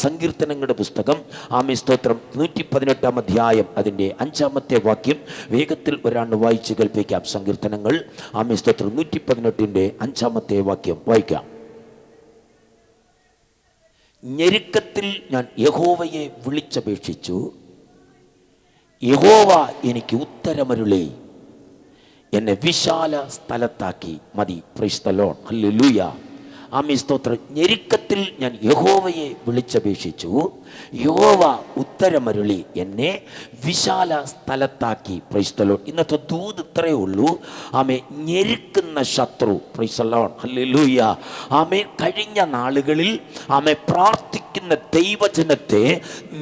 സങ്കീർത്തനങ്ങളുടെ പുസ്തകം ആമേ സ്തോത്രം 118 അധ്യായം അതിൻ്റെ 5-ാമത്തെ വാക്യം വേഗത്തിൽ ഒരാണ്ട് വായിച്ച് കേൾപ്പിക്കാം. സങ്കീർത്തനങ്ങൾ ആമേ സ്തോത്രം 118 5-ാമത്തെ വാക്യം വായിക്കാം. ഞെരുക്കത്തിൽ ഞാൻ യഹോവയെ വിളിച്ചപേക്ഷിച്ചു, യഹോവ എനിക്ക് ഉത്തരമരുളി, എന്നെ വിശാല സ്ഥലത്താക്കി. മതി. Price the lord. ഹല്ലേലൂയ. ആമേൻ സ്തോത്രം. ഞെരുക്കത്തിൽ ഞാൻ യഹോവയെ വിളിച്ചപേക്ഷിച്ചു, യഹോവ ഉത്തരമരുളി, എന്നെ വിശാല സ്ഥലത്താക്കി. Price the Lord. ഇന്നത്തെ ദൂത് ഇത്രയേ ഉള്ളൂ. ആമേ ഞെരുക്കുന്ന ശത്രു. Price the lord. ഹല്ലേലൂയ. ആമേ കഴിഞ്ഞ നാളുകളിൽ ആമേ പ്രാർത്ഥിക്കുന്ന ദൈവജനത്തെ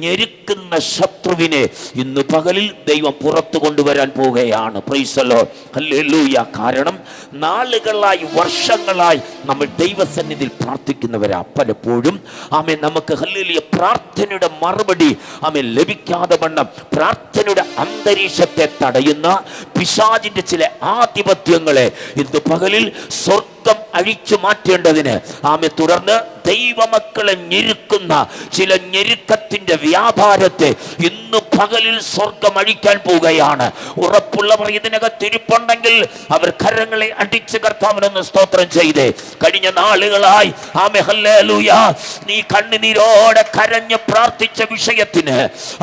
ഞെരുക്കുന്ന ശത്രുവിനെ ഇന്ന് പകലിൽ ദൈവം പുറത്തു കൊണ്ടുവരാൻ പോവുകയാണ്. Price the lord. ഹല്ലേലൂയ. കാരണം നാളുകളായി വർഷങ്ങളായി നമ്മൾ ദൈവസന്നിധിയിൽ പ്രാർത്ഥിക്കുന്നവരാ. പലപ്പോഴും ആമേ നമുക്ക് ഹല്ലേലൂയ പ്രാർത്ഥനയുടെ മറുപടി ആമേ ലഭിക്കാതെ വണ്ണം പ്രാർത്ഥനയുടെ അന്തരീക്ഷത്തെ തടയുന്ന പിശാചിന്റെ ചില ആധിപത്യങ്ങളെ ഇന്ന് പകലിൽ സ്വർഗം അഴിച്ചു മാറ്റേണ്ടതിന് ആമേ തുടർന്ന് ദൈവമക്കളെ ഞെരുക്കുന്ന ചില ഞെരുക്കത്തിന്റെ വ്യാപാരത്തെ ഇന്ന് പകലിൽ സ്വർഗം അഴിക്കാൻ പോവുകയാണ്. ഉറപ്പുള്ളവർ ഇതിനകത്ത് ഇരിപ്പുണ്ടെങ്കിൽ അവർ കരങ്ങളെ അടിച്ച് കർത്താവിനൊന്ന് സ്തോത്രം ചെയ്തേ. കഴിഞ്ഞ നാളുകളായി ആമേ ഹല്ലേലൂയ നീ കണ്ണുനീരോടെ കരഞ്ഞ് പ്രാർത്ഥിച്ച വിഷയത്തിന്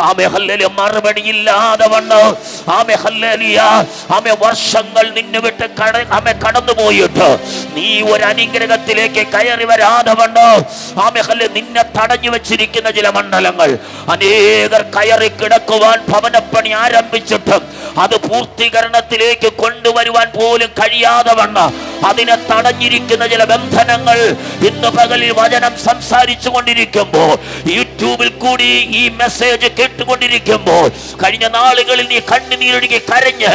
ആമേ ഹല്ലേലൂയ മറുപടിയില്ലാതെ വണ്ണം ആമേ ഹല്ലേലൂയ ആമേ വർഷങ്ങൾ നിന്നെ വിട്ട് ആമേ കടന്നുപോയിട്ട് നീ ഒരു അനുഗ്രഹത്തിലേക്ക് കയറി വരാതെ വണ്ണം ആമേ ഹല്ലേലൂയ നിന്നെ തടഞ്ഞു വെച്ചിരിക്കുന്ന ചില മണ്ഡലങ്ങൾ അനേകർ കയറി കിടക്കുവാൻ ഭവനപ്പണി ആരംഭിച്ചിട്ടും അത് പൂർത്തീകരണത്തിലേക്ക് കൊണ്ടുവരുവാൻ പോലും കഴിയാതെ വണ്ണം അതിനെ തടഞ്ഞിരിക്കുന്ന ചില ബന്ധനങ്ങൾ ഇന്ന് പകലിൽ വചനം സംസാരിച്ചു കൊണ്ടിരിക്കുമ്പോൾ, യൂട്യൂബിൽ കൂടി ഈ മെസ്സേജ് കേട്ടുകൊണ്ടിരിക്കുമ്പോൾ, കഴിഞ്ഞ നാളുകളിൽ നീ കണ്ണുനീരൊഴുകി കരഞ്ഞ്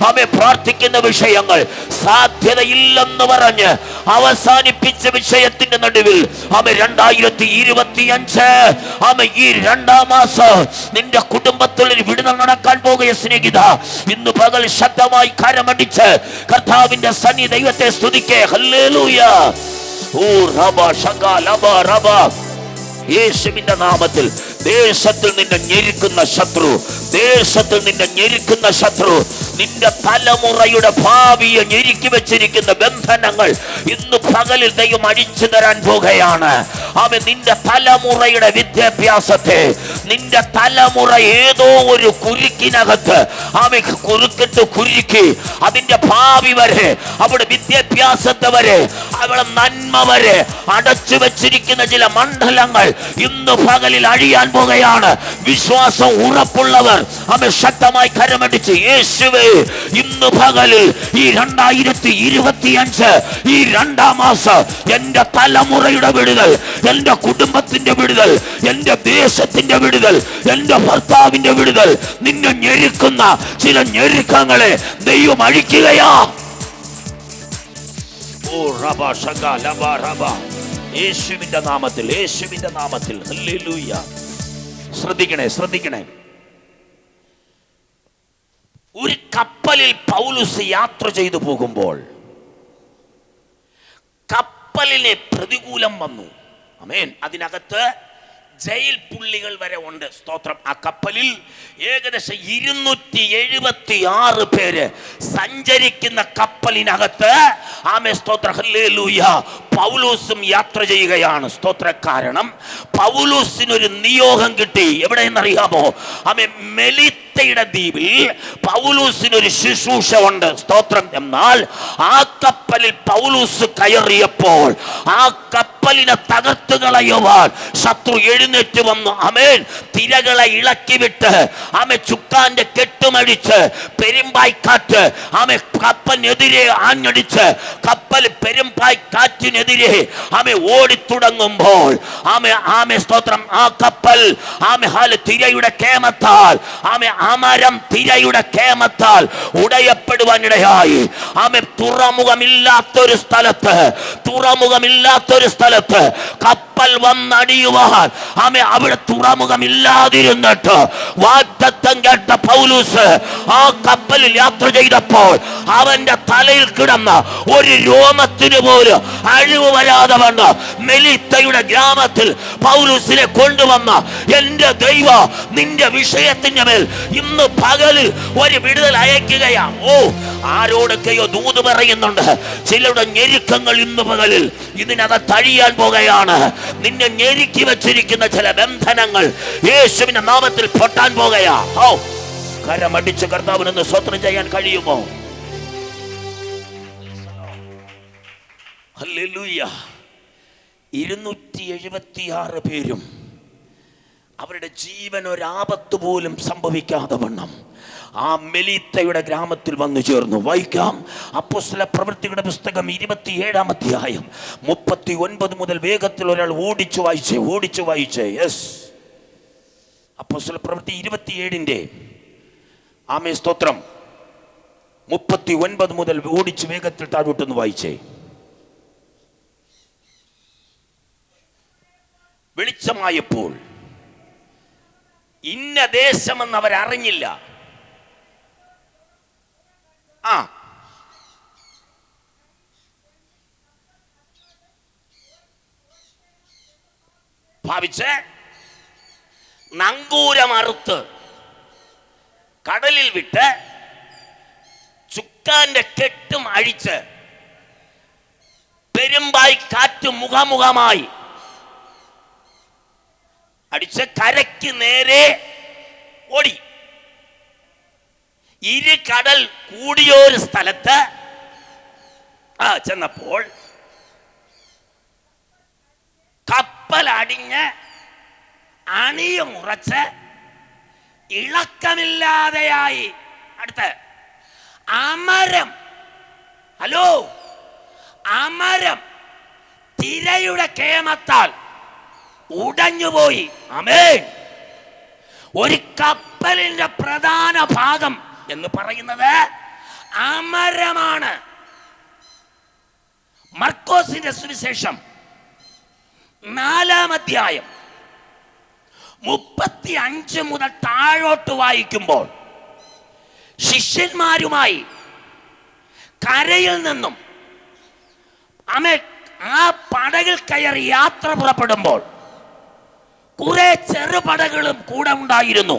ആമേ പ്രാർത്ഥിക്കുന്ന വിഷയങ്ങൾ സാധ്യതയില്ലെന്ന് പറഞ്ഞ് അവസാനിപ്പിച്ച വിഷയത്തിന്റെ നടുവിൽ ആമേ 2025 ആമേ ഈ 2-ാം മാസം നിന്റെ കുടുംബത്തിൽ വിടുതൽ നടക്കാൻ പോകുക സ്നേഹിത. ഇന്ന് പകൽ ശക്തമായി കരമടിച്ച് കർത്താവിന്റെ സന്നി ദൈവത്തെ സ്തുതിക്കേ. ഹല്ലേലൂയ. ഓ റബ ശക ലബ റബ. യേശുവിന്റെ നാമത്തിൽ ദേശത്തിൽ നിന്നെ ഞെരുക്കുന്ന ശത്രു, ദേശത്തിൽ നിന്നെ ഞെരുക്കുന്ന ശത്രു, നിന്റെ തലമുറയുടെ ഭാവിയെ ഞെരുക്കി വെച്ചിരിക്കുന്ന ബന്ധനങ്ങൾ ഇന്ന് പകലിൽ ദൈവം അഴിച്ചു തരാൻ പോകുകയാണ്. അവൻ നിന്റെ തലമുറയുടെ വിദ്യാഭ്യാസത്തെ, നിന്റെ തലമുറ ഏതോ ഒരു കുരുക്കിനകത്ത് അവൻ കുറുക്കിട്ട് കുരുക്കി അതിന്റെ ഭാവി വരെ, അവിടെ വിദ്യാഭ്യാസത്തെ വരെ, അവിടെ നന്മ വരെ അടച്ചു വെച്ചിരിക്കുന്ന ചില മണ്ഡലങ്ങൾ ഇന്ന് പകലിൽ അഴിയാൻ പോകുകയാണ്. വിശ്വാസം ഉറപ്പുള്ളവർ അവൻ ശക്തമായി കരമടിച്ച് യേശുവേ ഇന്ന് പകലിൽ ഈ 2025 ഈ 2-ാം മാസം എന്റെ തലമുറയുടെ വിടുതൽ, എന്റെ കുടുംബത്തിന്റെ വിടുതൽ, എന്റെ ദേശത്തിന്റെ വിടുതൽ, എന്റെ ഭർത്താവിന്റെ വിടുതൽ, നിന്നെ ഞെരുക്കുന്ന ചില ഞെരുക്കങ്ങളെ ദൈവം അഴിക്കുകയാ. ഓ റബ ശക ലബ റബ. യേശുവിന്റെ നാമത്തിൽ, യേശുവിന്റെ നാമത്തിൽ. ഹല്ലേലൂയ. ശ്രദ്ധിക്കണേ, ശ്രദ്ധിക്കണേ. ഒരു കപ്പലിൽ പൗലോസ് യാത്ര ചെയ്തു പോകുമ്പോൾ കപ്പലിനെ പ്രതികൂലം വന്നു. ആമേൻ. അതിനകത്ത് ജയിൽ പുള്ളികൾ വരെ ഉണ്ട്. സ്തോത്രം. ആ കപ്പലിൽ ഏകദേശം 276 പേര് സഞ്ചരിക്കുന്ന കപ്പലിനകത്ത് ആമേ സ്തോത്രം ഹല്ലേലൂയ പൗലോസും യാത്ര ചെയ്യുകയാണ്. സ്തോത്ര. കാരണം പൗലോസിനൊരു നിയോഗം കിട്ടി. എവിടെയെന്നറിയാമോ? ആമേ മെലിത്തയുടെ ദ്വീപിൽ പൗലോസിനൊരു ശുശ്രൂഷ ഉണ്ട്. സ്തോത്രം. എന്നാൽ ആ കപ്പലിൽ പൗലോസ് കയറിയപ്പോൾ ആ കപ്പലിനെ തകർത്ത് കളയുവാൻ ശത്രു എഴുന്നേറ്റ് വന്നു. ആമേൻ. തിരകളെ ഇളക്കി വിട്ട് ആമേ ചുക്കാന്റെ കെട്ടുമടിച്ച് പെരുമ്പായ്ക്കാറ്റ് ആമേ കപ്പലിനെതിരെ ആഞ്ഞടിച്ച് കപ്പൽ പെരുമ്പായ്ക്കാറ്റിനെതിരെ ആമേ ഓടിത്തുടങ്ങുമ്പോൾ ആമേ സ്തോത്രം ആ കപ്പൽ ആമേ തിരയുടെ കേമത്താൽ ആമേ അമരം തിരയുടെ കേമത്താൽ ഉടയപ്പെടുവാനിടയായി. ആമേ തുറമുഖമില്ലാത്തൊരു സ്ഥലത്ത് കപ്പൽ വന്നടിയുവാൻ ആമേ അവിടെ തുറമുഖമില്ലാതിരുന്നിട്ട് വാഗ്ദത്തം കേട്ട പൗലോസ് ആ കപ്പലിൽ യാത്ര ചെയ്തപ്പോൾ അവന്റെ തലയിൽ കിടന്ന ഒരു രോമത്തിന് പോലും കഴിവ് വരാതെ വന്ന മെലീത്തയുടെ ഗ്രാമത്തിൽ പൗലോസിനെ കൊണ്ടുവന്ന എന്റെ ദൈവ, നിന്റെ വിഷയത്തിന്റെ മേൽ ഇന്ന് പകലിൽ ഒരു വിടുതൽ അയക്കുകയാ. ഓ, ആരോടൊക്കെയോ ദൂത് പറയുന്നുണ്ട്. ചിലരുടെ ഞെരുക്കങ്ങൾ ഇന്ന് പകലിൽ ഇതിനകത്ത് അഴിയാൻ പോകുകയാണ്. നിന്നെ ഞെരുക്കി വെച്ചിരിക്കുന്ന ചില ബന്ധനങ്ങൾ യേശുവിന്റെ നാമത്തിൽ പൊട്ടാൻ പോകുകയാ. ഓ, കരമടിച്ച് കർത്താവിനൊന്ന് സ്തോത്രം ചെയ്യാൻ കഴിയുമോ? ഹല്ലേലൂയ. 276 പേരും അവരുടെ ജീവൻ ഒരാപത്ത് പോലും സംഭവിക്കാതെ വണ്ണം ആ മെലീത്തയുടെ ഗ്രാമത്തിൽ വന്നു ചേർന്നു. വായിക്കാം, അപ്പോസ്തല പ്രവൃത്തികളുടെ പുസ്തകം 27-ാം അധ്യായം 39 മുതൽ വേഗത്തിൽ ഒരാൾ ഓടിച്ചു വായിച്ചേ. യെസ്, അപ്പോസ്തല പ്രവൃത്തി 27-ന്റെ ആമേൻ സ്തോത്രം 39 മുതൽ ഓടിച്ചു വേഗത്തിൽ താഴോട്ടൊന്ന് വായിച്ചേ. വെളിച്ചമായപ്പോൾ ഇന്ന ദേശമെന്ന് അവരറിഞ്ഞില്ല. ഭാവിച്ച് നങ്കൂരമറുത്ത് കടലിൽ വിട്ട് ചുക്കാന്റെ കെട്ടും അഴിച്ച് പെരുമ്പായി കാറ്റ് മുഖാമുഖമായി അടിച്ച് കരയ്ക്ക് നേരെ ഓടി. ഇരു കടൽ കൂടിയൊരു സ്ഥലത്ത് ചെന്നപ്പോൾ കപ്പൽ അടിഞ്ഞ് അണിയുമുറച്ച് ഇളക്കമില്ലാതെയായി. അടുത്ത് അമരം, ഹലോ, അമരം തിരയുടെ കേമത്താൽ ഉടഞ്ഞുപോയി. ആമേൻ. ഒരു കപ്പലിന്റെ പ്രധാന ഭാഗം എന്ന് പറയുന്നത് അമരമാണ്. മർക്കോസിന്റെ സുവിശേഷം 4-ാം അധ്യായം 35 മുതൽ താഴോട്ട് വായിക്കുമ്പോൾ ശിഷ്യന്മാരുമായി കരയിൽ നിന്നും ആ പടകിൽ കയറി യാത്ര പുറപ്പെടുമ്പോൾ കുറെ ചെറുപടകളും കൂടെ ഉണ്ടായിരുന്നു.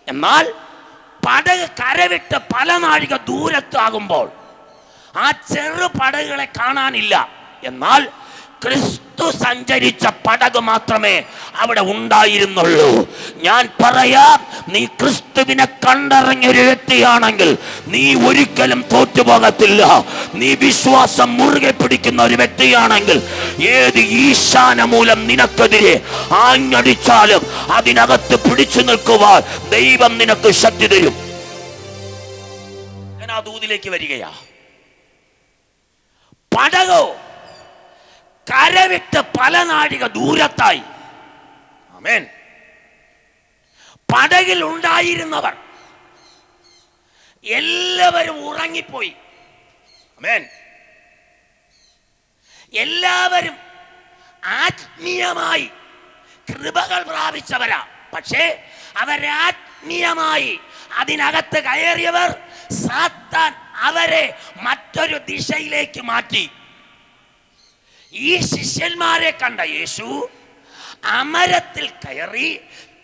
എന്നാൽ പടക് കരവിട്ട് പല നാഴിക ദൂരത്താകുമ്പോൾ ആ ചെറുപടകുകളെ കാണാനില്ല. എന്നാൽ ക്രിസ്തു സഞ്ചരിച്ച പടക് മാത്രമേ അവിടെ ഉണ്ടായിരുന്നുള്ളൂ. ഞാൻ പറയാം, നീ ക്രിസ്തുവിനെ കണ്ടറിഞ്ഞൊരു വ്യക്തിയാണെങ്കിൽ നീ ഒരിക്കലും തോറ്റുപോകത്തില്ല. നീ വിശ്വാസം മുറുകെ പിടിക്കുന്ന ഒരു വ്യക്തിയാണെങ്കിൽ ഏത് ഈശാന മൂലം നിനക്കെതിരെ ആഞ്ഞടിച്ചാലും അതിനകത്ത് പിടിച്ചു നിൽക്കുവാൻ ദൈവം നിനക്ക് ശക്തി തരും. ഞാൻ ആ ദൂതിലേക്ക് വരികയാ. പടകോ കരവിട്ട് പല നാഴിക ദൂരത്തായി. ആമേൻ. പടകിൽ ഉണ്ടായിരുന്നവർ എല്ലാവരും ഉറങ്ങിപ്പോയി. ആമേൻ. എല്ലാവരും ആത്മീയമായി കൃപകൾ പ്രാപിച്ചവരാ. പക്ഷേ അവരാത്മീയമായി അതിനകത്ത് കയറിയവർ സാത്താൻ അവരെ മറ്റൊരു ദിശയിലേക്ക് മാറ്റി. ഈ ശിഷ്യന്മാരെ കണ്ട യേശു അമരത്തിൽ കയറി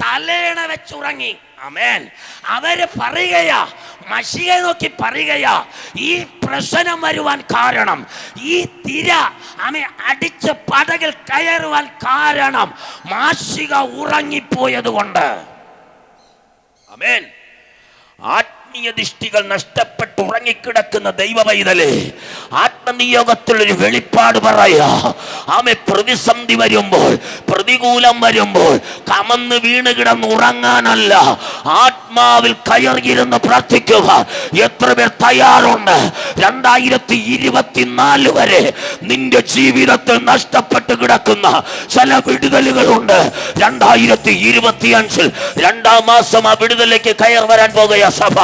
തലേണ വെച്ചുറങ്ങി. ആമേൻ. അവര് പറയുകയാ, മശിയെ നോക്കി പറയുകയാ, ഈ പ്രശ്നം വരുവാൻ കാരണം, ഈ തിര അടിച്ച് പടകിൽ കയറുവാൻ കാരണം മാഷിക ഉറങ്ങിപ്പോയത് കൊണ്ട്. ആമേൻ. ആത്മീയ ദൃഷ്ടികൾ നഷ്ടപ്പെട്ട് ഉറങ്ങിക്കിടക്കുന്ന ദൈവ പൈതലേ, ആത്മനിയോഗത്തിൽ ഒരു വെളിപ്പാട് പറയാ. ആമേ. പ്രതിസന്ധി വരുമ്പോൾ, പ്രതികൂലം വരുമ്പോൾ കമന്ന് വീണ് കിടന്ന് ഉറങ്ങാനല്ല, ആത്മാവിൽ കയറിയിരുന്ന് പ്രാർത്ഥിക്കുക. എത്ര പേർ തയ്യാറുണ്ട്? 2024 വരെ നിന്റെ ജീവിതത്തിൽ നഷ്ടപ്പെട്ട് കിടക്കുന്ന ചില വിടുതലുകളുണ്ട്. 2025 2-ാം മാസം ആ വിടുതലേക്ക് കയറി വരാൻ പോകുക സഭ.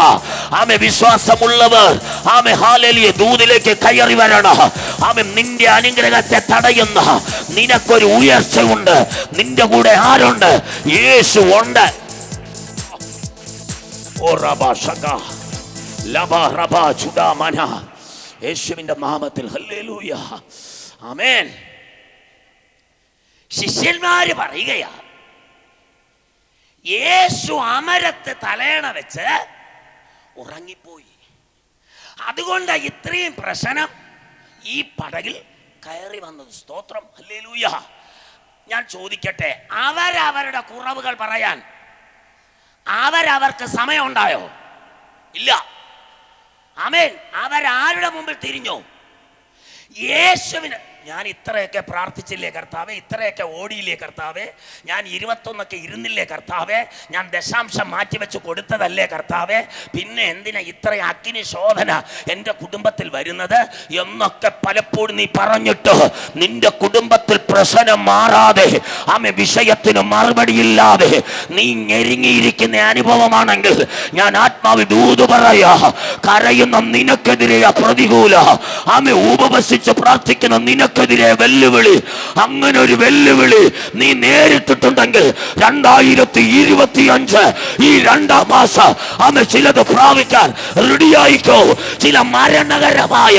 ആമേ. വിശ്വാസമുള്ളവർ ആമേ ഹല്ലേലൂയ ദൂതിലേക്ക് കയറി വരണം. ആമേ. നിന്റെ അനുഗ്രഹത്തെ തടയുന്ന നിനക്കൊരു ഉയർച്ചയുണ്ട്. നിന്റെ കൂടെ ആരുണ്ട്? യേശു ഉണ്ട്. യേശുവിന്റെ നാമത്തിൽ ഹല്ലേലൂയ. ആമേൻ. ശിഷ്യന്മാര് പറയുകയാ, യേശു അമരത്ത് തലയണ വെച്ച് ഉറങ്ങിപ്പോയി. അതുകൊണ്ട് ഇത്രയും പ്രശ്നം ഈ പടകിൽ കയറി വന്നത്. സ്തോത്രം, ഹല്ലേലൂയ. ഞാൻ ചോദിക്കട്ടെ, അവരവരുടെ കുറവുകൾ പറയാൻ അവരവർക്ക് സമയമുണ്ടായോ? ഇല്ല. ആമേൻ. അവരാരുടെ മുമ്പിൽ തിരിഞ്ഞു? യേശുവിന്. ഞാൻ ഇത്രയൊക്കെ പ്രാർത്ഥിച്ചില്ലേ കർത്താവേ, ഇത്രയൊക്കെ ഓടിയില്ലേ കർത്താവേ, ഞാൻ 21 ഇരുന്നില്ലേ കർത്താവേ, ഞാൻ ദശാംശം മാറ്റിവെച്ച് കൊടുത്തതല്ലേ കർത്താവേ, പിന്നെ എന്തിനാ ഇത്രയും അഗ്നി ശോധന എൻ്റെ കുടുംബത്തിൽ വരുന്നത് എന്നൊക്കെ പലപ്പോഴും നീ പറഞ്ഞിട്ട് നിന്റെ കുടുംബത്തിൽ പ്രശ്നം മാറാതെ, ആമേ, വിഷയത്തിന് മറുപടിയില്ലാതെ നീ ഞെരുങ്ങിയിരിക്കുന്ന അനുഭവമാണെങ്കിൽ ഞാൻ ആത്മാവിൽ ദൂത് പറയാ, കരയുന്ന നിനക്കെതിരെ പ്രതികൂല, ആമേ, ഉപവസിച്ച് പ്രാർത്ഥിക്കുന്ന നിനക്കെതിരെ വെല്ലുവിളി, അങ്ങനെ ഒരു വെല്ലുവിളി നീ നേരിട്ടിട്ടുണ്ടെങ്കിൽ 2025 ഈ 2ാം മാസം ആമേ ചിലത് പ്രാപിക്കാൻ റെഡിയായിക്കോ. ചില മരണകരമായ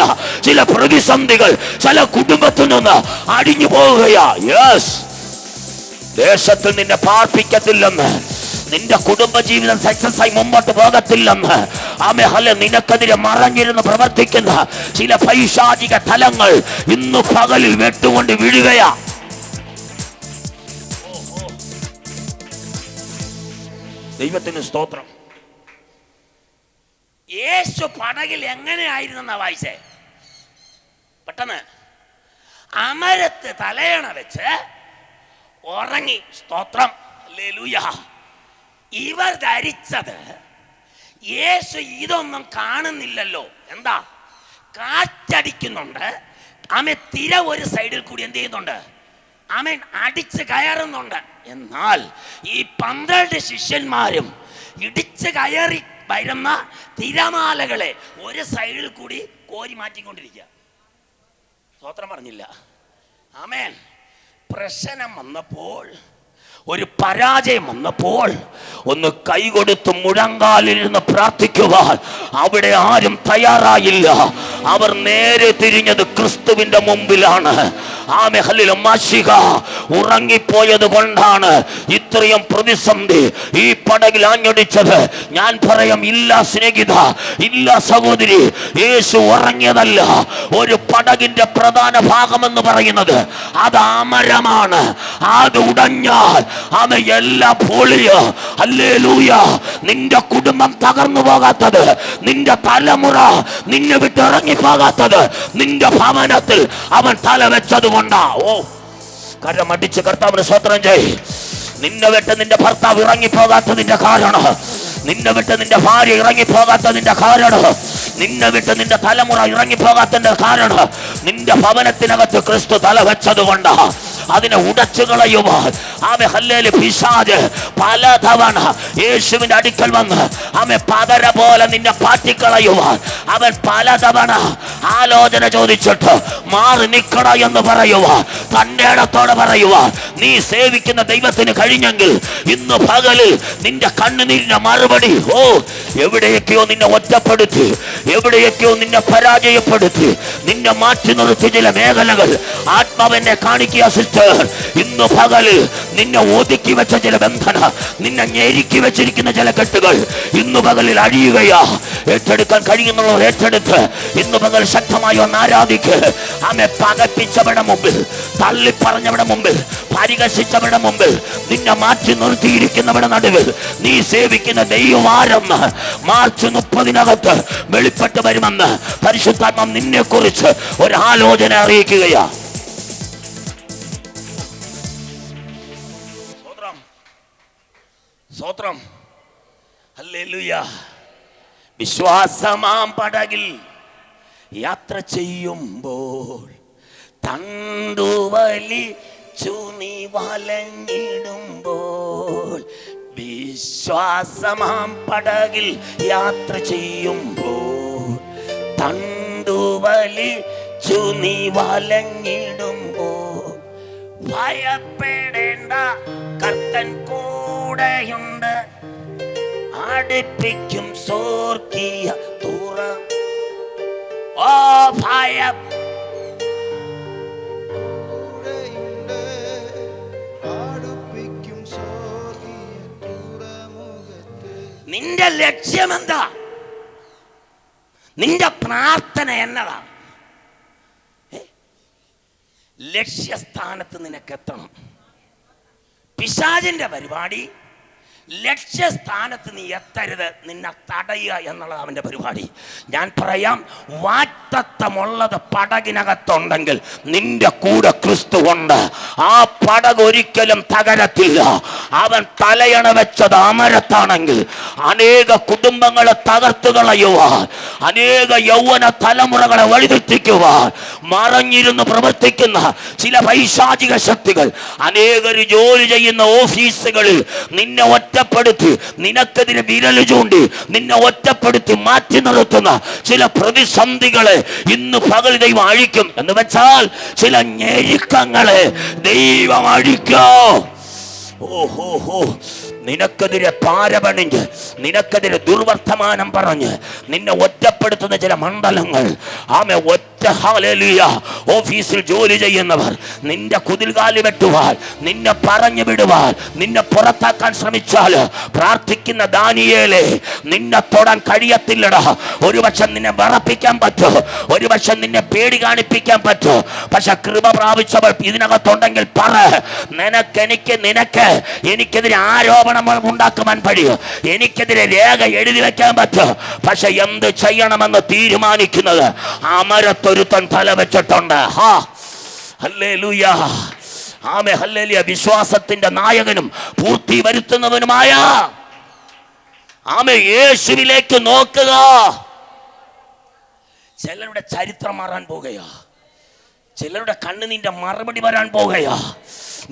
ചില പ്രതിസന്ധികൾ ചില കുടുംബത്തിൽ നിന്ന് അടിഞ്ഞു പോവുകയാ. യെസ്, ദേശത്ത് നിന്നെ പാർപ്പിക്കത്തില്ലെന്ന്, നിന്റെ കുടുംബജീവിതം സക്സസ് ആയി മുമ്പോട്ട് പോകത്തില്ലെന്ന്, ആമേ, ഹല്ലേലൂയ, നിനക്കെതിരെ മറഞ്ഞിരുന്ന് പ്രവർത്തിക്കുന്ന ചില പൈശാചിക തലങ്ങൾ ഇന്ന് പകലിൽ വെട്ടുകൊണ്ട് വീഴുകയാ. ദൈവത്തിന് സ്തോത്രം. യേശു പടകിൽ എങ്ങനെയായിരുന്നെന്നാ വായിച്ചേ? പെട്ടെന്ന് അമരത്ത് തലയണ വെച്ച് ഉറങ്ങി. സ്തോത്രം, ഹല്ലേലൂയ. ഇവർ ധരിച്ചത് യേശു ഇതൊന്നും കാണുന്നില്ലല്ലോ. എന്താ? കാറ്റടിക്കുന്നുണ്ട്, ആമേ, തിര ഒരു സൈഡിൽ കൂടി എന്ത് ചെയ്യുന്നുണ്ട്? ആമേൻ, അടിച്ച് കയറുന്നുണ്ട്. എന്നാൽ ഈ 12 ശിഷ്യന്മാരും ഇടിച്ച് കയറി വരുന്ന തിരമാലകളെ ഒരു സൈഡിൽ കൂടി കോരി മാറ്റിക്കൊണ്ടിരിക്കുക. സ്തോത്രം പറഞ്ഞില്ല. ആമേൻ. പ്രശ്നം വന്നപ്പോൾ, ഒരു പരാജയം വന്നപ്പോൾ ഒന്ന് കൈകൊടുത്ത് മുഴങ്കാലിരുന്ന് പ്രാർത്ഥിക്കുവാൻ അവിടെ ആരും തയ്യാറായില്ല. അവർ നേരെ തിരിഞ്ഞത് ക്രിസ്തുവിന്റെ മുമ്പിലാണ്. ആമേ, ഹല്ലേലൂയ. മാശിക ഉറങ്ങിപ്പോയത് കൊണ്ടാണ് ഇത്രയും പ്രതിസന്ധി ഈ പടകിൽ ആഞ്ഞടിച്ചത്. ഞാൻ പറയാം, ഇല്ല സ്നേഹിത, ഇല്ല സഹോദരി, യേശു ഉറങ്ങിയതല്ല. ഒരു പടകിന്റെ പ്രധാന ഭാഗമെന്ന് പറയുന്നത് അത് അമരമാണ്. അത് ഉടഞ്ഞാൽ ആമേ എല്ലാം പൊളിയോ. ഹല്ലേലൂയ. നിന്റെ കുടുംബം തകർന്നു പോകാത്തത്, നിന്റെ തലമുറ നിന്നെ വിട്ട് ഇറങ്ങി പോകാത്തത് നിന്റെ ഭവനത്തിൽ അവൻ തല വെച്ചത് കൊണ്ടാ. ഓ, കരമടിച്ച് കർത്താവിന് സ്തോത്രം ചെയ്. നിന്നെ വിട്ട് നിന്റെ ഭർത്താവ് ഇറങ്ങിപ്പോകാത്തതിന്റെ കാരണം, നിന്നെ വിട്ട് നിന്റെ ഭാര്യ ഇറങ്ങിപ്പോകാത്തതിന്റെ കാരണം, നിന്നെ വിട്ട് നിന്റെ തലമുറ ഇറങ്ങിപ്പോകാത്തതിന്റെ കാരണം നിന്റെ ഭവനത്തിനകത്ത് ക്രിസ്തു തല വെച്ചത് കൊണ്ടാ. അതിനെ ഉടച്ചു കളയുവാൻ ആമേ, ഹല്ലേലൂയ, പിശാച് പലതവണ യേശുവിന്റെ അടുക്കൽ വന്ന് ആമേ പതര പോലെ നിന്നെ പാറ്റിക്കളയുവാൻ അവൻ പലതവണ ആലോചന ചോദിച്ചിട്ട് മാറി നിൽക്കണ എന്ന് പറയുവാൻ, തന്റെ ഇടത്തോടെ പറയുവാൻ നീ സേവിക്കുന്ന ദൈവത്തിന് കഴിഞ്ഞെങ്കിൽ ഇന്ന് പകലിൽ നിന്റെ കണ്ണുനീരിന്റെ മറുപടി, ഓ, എവിടെയൊക്കെയോ നിന്നെ ഒറ്റപ്പെടുത്തി, എവിടെയൊക്കെയോ നിന്നെ പരാജയപ്പെടുത്തി, നിന്നെ മാറ്റി നിർത്തി ചില മേഖലകൾ ആത്മാവെന്നെ കാണിക്കുക സിസ്റ്റർ. ഇന്ന് പകലിൽ നിന്നെ ഒതുക്കി വെച്ച ചില ബന്ധന, നിന്നെ ഞെരുക്കി വെച്ചിരിക്കുന്ന ചില കെട്ടുകൾ ഇന്ന് പകലിൽ അഴിയുകയാ. ഏറ്റെടുക്കാൻ കഴിയുന്നവർ ഏറ്റെടുത്ത് ഇന്ന് പകൽ ശക്തമായി ഒന്ന് ആരാധിക്ക്. ആമേ, പകപ്പിച്ചവരുടെ മുമ്പിൽ, തള്ളിപ്പറഞ്ഞവരുടെ മുമ്പിൽ, പരിഹസിച്ചവരുടെ മുമ്പിൽ, നിന്നെ മാറ്റി നിർത്തിയിരിക്കുന്നവരുടെ നടുവിൽ നീ സേവിക്കുന്ന ദൈവമാരെന്ന് മാർച്ച് 30 വെളിപ്പെട്ട് വരുമെന്ന് പരിശുദ്ധാത്മാ നിന്നെ കുറിച്ച് ഒരാലോചന അറിയിക്കുകയാ. സ്തോത്രം, ഹല്ലേലൂയ. വിശ്വാസമാം പടകിൽ യാത്ര ചെയ്യുമ്പോൾ തണ്ടുവലിച്ചു നീ വലഞ്ഞിടുമ്പോൾ, വിശ്വാസമാം പടകിൽ യാത്ര ചെയ്യുമ്പോൾ തണ്ടുവലിച്ചു നീ വലഞ്ഞിടുമ്പോൾ, ഭയപ്പെടേണ്ട, കർത്തൻ കൂടെയുണ്ട്, അടുപ്പിക്കും സ്വർഗീയ തുറ. ഓ, ഭയം നിന്റെ ലക്ഷ്യം എന്താ? നിന്റെ പ്രാർത്ഥന എന്നതാ? ലക്ഷ്യസ്ഥാനത്ത് നിനക്കെത്തണം. പിശാചിന്റെ പരിപാടി ലക്ഷ്യസ്ഥാനത്ത് നീ എത്തരുത്, നിന്നെ തടയുക എന്നുള്ളത് അവൻ്റെ പരിപാടി. ഞാൻ പറയാം, വാഗ്ദത്തമുള്ളത് പടകിനകത്തുണ്ടെങ്കിൽ നിന്റെ കൂടെ ക്രിസ്തു ഉണ്ട്. ആ പടക് ഒരിക്കലും തകരത്തില്ല. അവൻ തലയണ വെച്ചത് അമരത്താണെങ്കിൽ അനേക കുടുംബങ്ങളെ തകർത്തു കളയുവാൻ, അനേക യൗവന തലമുറകളെ വഴിതെറ്റിക്കുവാൻ മറഞ്ഞിരുന്ന് പ്രവർത്തിക്കുന്ന ചില പൈശാചിക ശക്തികൾ അനേകർ ജോലി ചെയ്യുന്ന ഓഫീസുകളിൽ നിന്നെ ഒറ്റപ്പെടുത്തി, നിനക്കെതിരെ വിരൽ ചൂണ്ടി നിന്നെ ഒറ്റപ്പെടുത്തി മാറ്റി നിർത്തുന്ന ചില പ്രതിസന്ധികളെ ഇന്ന് പകൽ ദൈവം അഴിക്കും. എന്ന് വെച്ചാൽ ചില ഞെരുക്കങ്ങളെ ദൈവം അഴിക്കോ. ഓഹോ, നിനക്കെതിരെ പാരപണിഞ്ഞ്, നിനക്കെതിരെ ദുർവർത്തമാനം പറഞ്ഞ് നിന്നെ ഒറ്റപ്പെടുത്തുന്ന ചില മണ്ഡലങ്ങൾ, ആമേ, ഒറ്റ ഹല്ലേലൂയ, ഓഫീസിൽ ജോലി ചെയ്യുന്നവർ നിന്റെ കുതിൽകാലി വെട്ടുവാൻ, നിന്നെ പറഞ്ഞു വിടുവാൻ, നിന്നെ പുറത്താക്കാൻ ശ്രമിച്ചാൽ പ്രാർത്ഥിക്കുന്ന ദാനിയേലേ, നിന്നെ തൊടാൻ കഴിയത്തില്ലടാ. ഒരുപക്ഷെ നിന്നെ വിറപ്പിക്കാൻ പറ്റും, ഒരുപക്ഷെ നിന്നെ പേടി കാണിപ്പിക്കാൻ പറ്റും. പക്ഷെ കൃപ പ്രാപിച്ചവർ ഇതിനകത്തുണ്ടെങ്കിൽ പറ, നിനക്ക് എനിക്കെതിരെ ആരോപണം ഉണ്ടാക്കുവാൻ കഴിയും, എനിക്കെതിരെ രേഖ എഴുതി വെക്കാൻ പറ്റും. പക്ഷെ എന്ത് ചെയ്യണമെന്ന് തീരുമാനിക്കുന്നത് അമരത്തൊരുത്തൻ തല വെച്ചിട്ടുണ്ട്. ഹല്ലേലൂയ, ആമേ, ഹല്ലേലൂയ. വിശ്വാസത്തിന്റെ നായകനും പൂർത്തി വരുത്തുന്നവനുമായ ആമേ യേശുവിലേക്ക് നോക്കുക. ചിലരുടെ ചരിത്രം മാറാൻ പോകുകയാ, ചിലരുടെ കണ്ണുനീരിന്റെ മറുപടി വരാൻ പോകുകയാ.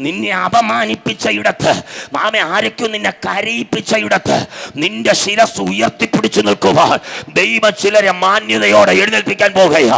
നിന്നെ അപമാനിപ്പിച്ച ഇടത്ത്, മാമെ, ആരൊക്കെയും നിന്നെ കരയിപ്പിച്ച ഇടത്ത് നിന്റെ ശിരസ് ഉയർത്തിപ്പിടിച്ചു നിൽക്കുവാൻ ദൈവം ചിലരെ മാന്യതയോടെ എഴുന്നേൽപ്പിക്കാൻ പോകുകയാ.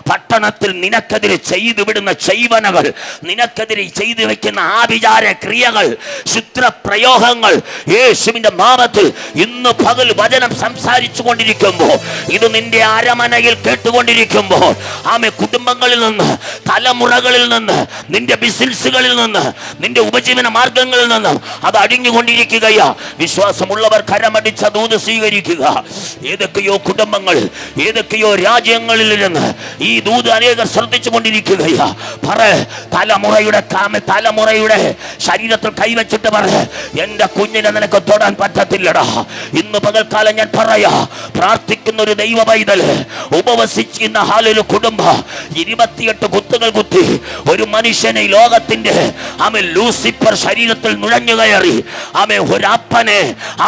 പട്ടണത്തിൽ നിനക്കെതിരെ ചെയ്തു വിടുന്ന ചെയ്വനകൾ, നിനക്കെതിരെ ചെയ്തു വെക്കുന്ന ആഭിചാര ക്രിയകൾ, ശുദ്രപ്രയോഗങ്ങൾ യേശുവിന്റെ നാമത്തിൽ ഇന്ന് പകൽ വചനം സംസാരിച്ചു കൊണ്ടിരിക്കുമ്പോൾ, ഇത് നിന്റെ അരമനയിൽ കേട്ടുകൊണ്ടിരിക്കുമ്പോൾ, ആമെ, കുടുംബങ്ങളിൽ നിന്ന്, തലമുറകളിൽ നിന്ന്, നിന്റെ ബിസിനസ്സുകളിൽ നിന്ന്, നിന്റെ ഉപജീവന മാർഗങ്ങളിൽ നിന്നും അത് അടിഞ്ഞുകൊണ്ടിരിക്കുകയാ. വിശ്വാസമുള്ളവർ കരമടിച്ച ദൂത് സ്വീകരിക്കുക. ഏതൊക്കെയോ കുടുംബങ്ങൾ, ഏതൊക്കെയോ രാജ്യങ്ങളിൽ നിന്ന് ഈ ദൂത് അനേകർ ശ്രദ്ധിച്ചു കൊണ്ടിരിക്കുകയാ. പറ, തലമുറയുടെ ശരീരത്തിൽ കൈവച്ചിട്ട് പറ, എന്റെ കുഞ്ഞിനെ നിനക്ക് തൊടാൻ പറ്റത്തില്ലടാ. ഇന്ന് പകൽക്കാലം ഞാൻ പറയാ, പ്രാർത്ഥിക്കുന്ന ഒരു ദൈവ പൈതൽ, ഉപവസിക്കുന്ന ഹാലൊരു കുടുംബം 28 കുത്തുകൾ കുത്തി ഒരു മനുഷ്യനെ ലോകത്തിന്റെ ലൂസിഫർ ശരീരത്തിൽ നുഴഞ്ഞു കയറി, ഒരപ്പനെ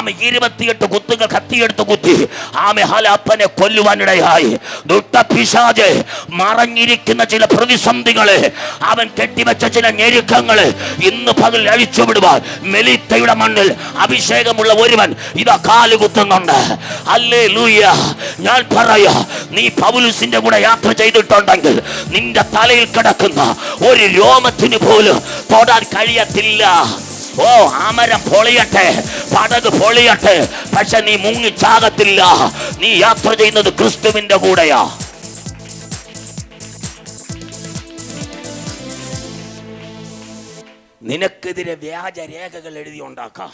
28 കുത്തുകൾ കത്തിയെടുത്ത് കുത്തി അപ്പനെ കൊല്ലുവാനിടയായി. ദുഷ്ടപിശാച് മറഞ്ഞിരിക്കുന്ന ചില പ്രതിസന്ധികളെ, അവൻ കെട്ടിവെച്ച ചില ഞെരുക്കങ്ങളെ ഇന്ന് പകൽ അഴിച്ചുവിടുവാൻ മെലീത്തയുടെ മണ്ണിൽ അഭിഷേകമുള്ള ഒരുവൻ ഇതാ കാലുകുത്തുന്നുണ്ട്. ഹല്ലേലൂയ. ഞാൻ പറയാ, നീ പൗലോസിന്റെ കൂടെ യാത്ര ചെയ്തിട്ടുണ്ടെങ്കിൽ നിന്റെ തലയിൽ കിടക്കുന്ന ഒരു രോമത്തിന് പോലും തൊടാൻ കഴിയത്തില്ല. ഓ, അമരം പൊളിയട്ടെ, പടക് പൊളിയട്ടെ, പക്ഷെ നീ മുങ്ങിച്ചാകത്തില്ല. നീ യാത്ര ചെയ്യുന്നത് ക്രിസ്തുവിന്റെ കൂടെയാ. നിനക്കെതിരെ വ്യാജരേഖകൾ എഴുതി ഉണ്ടാക്കാം.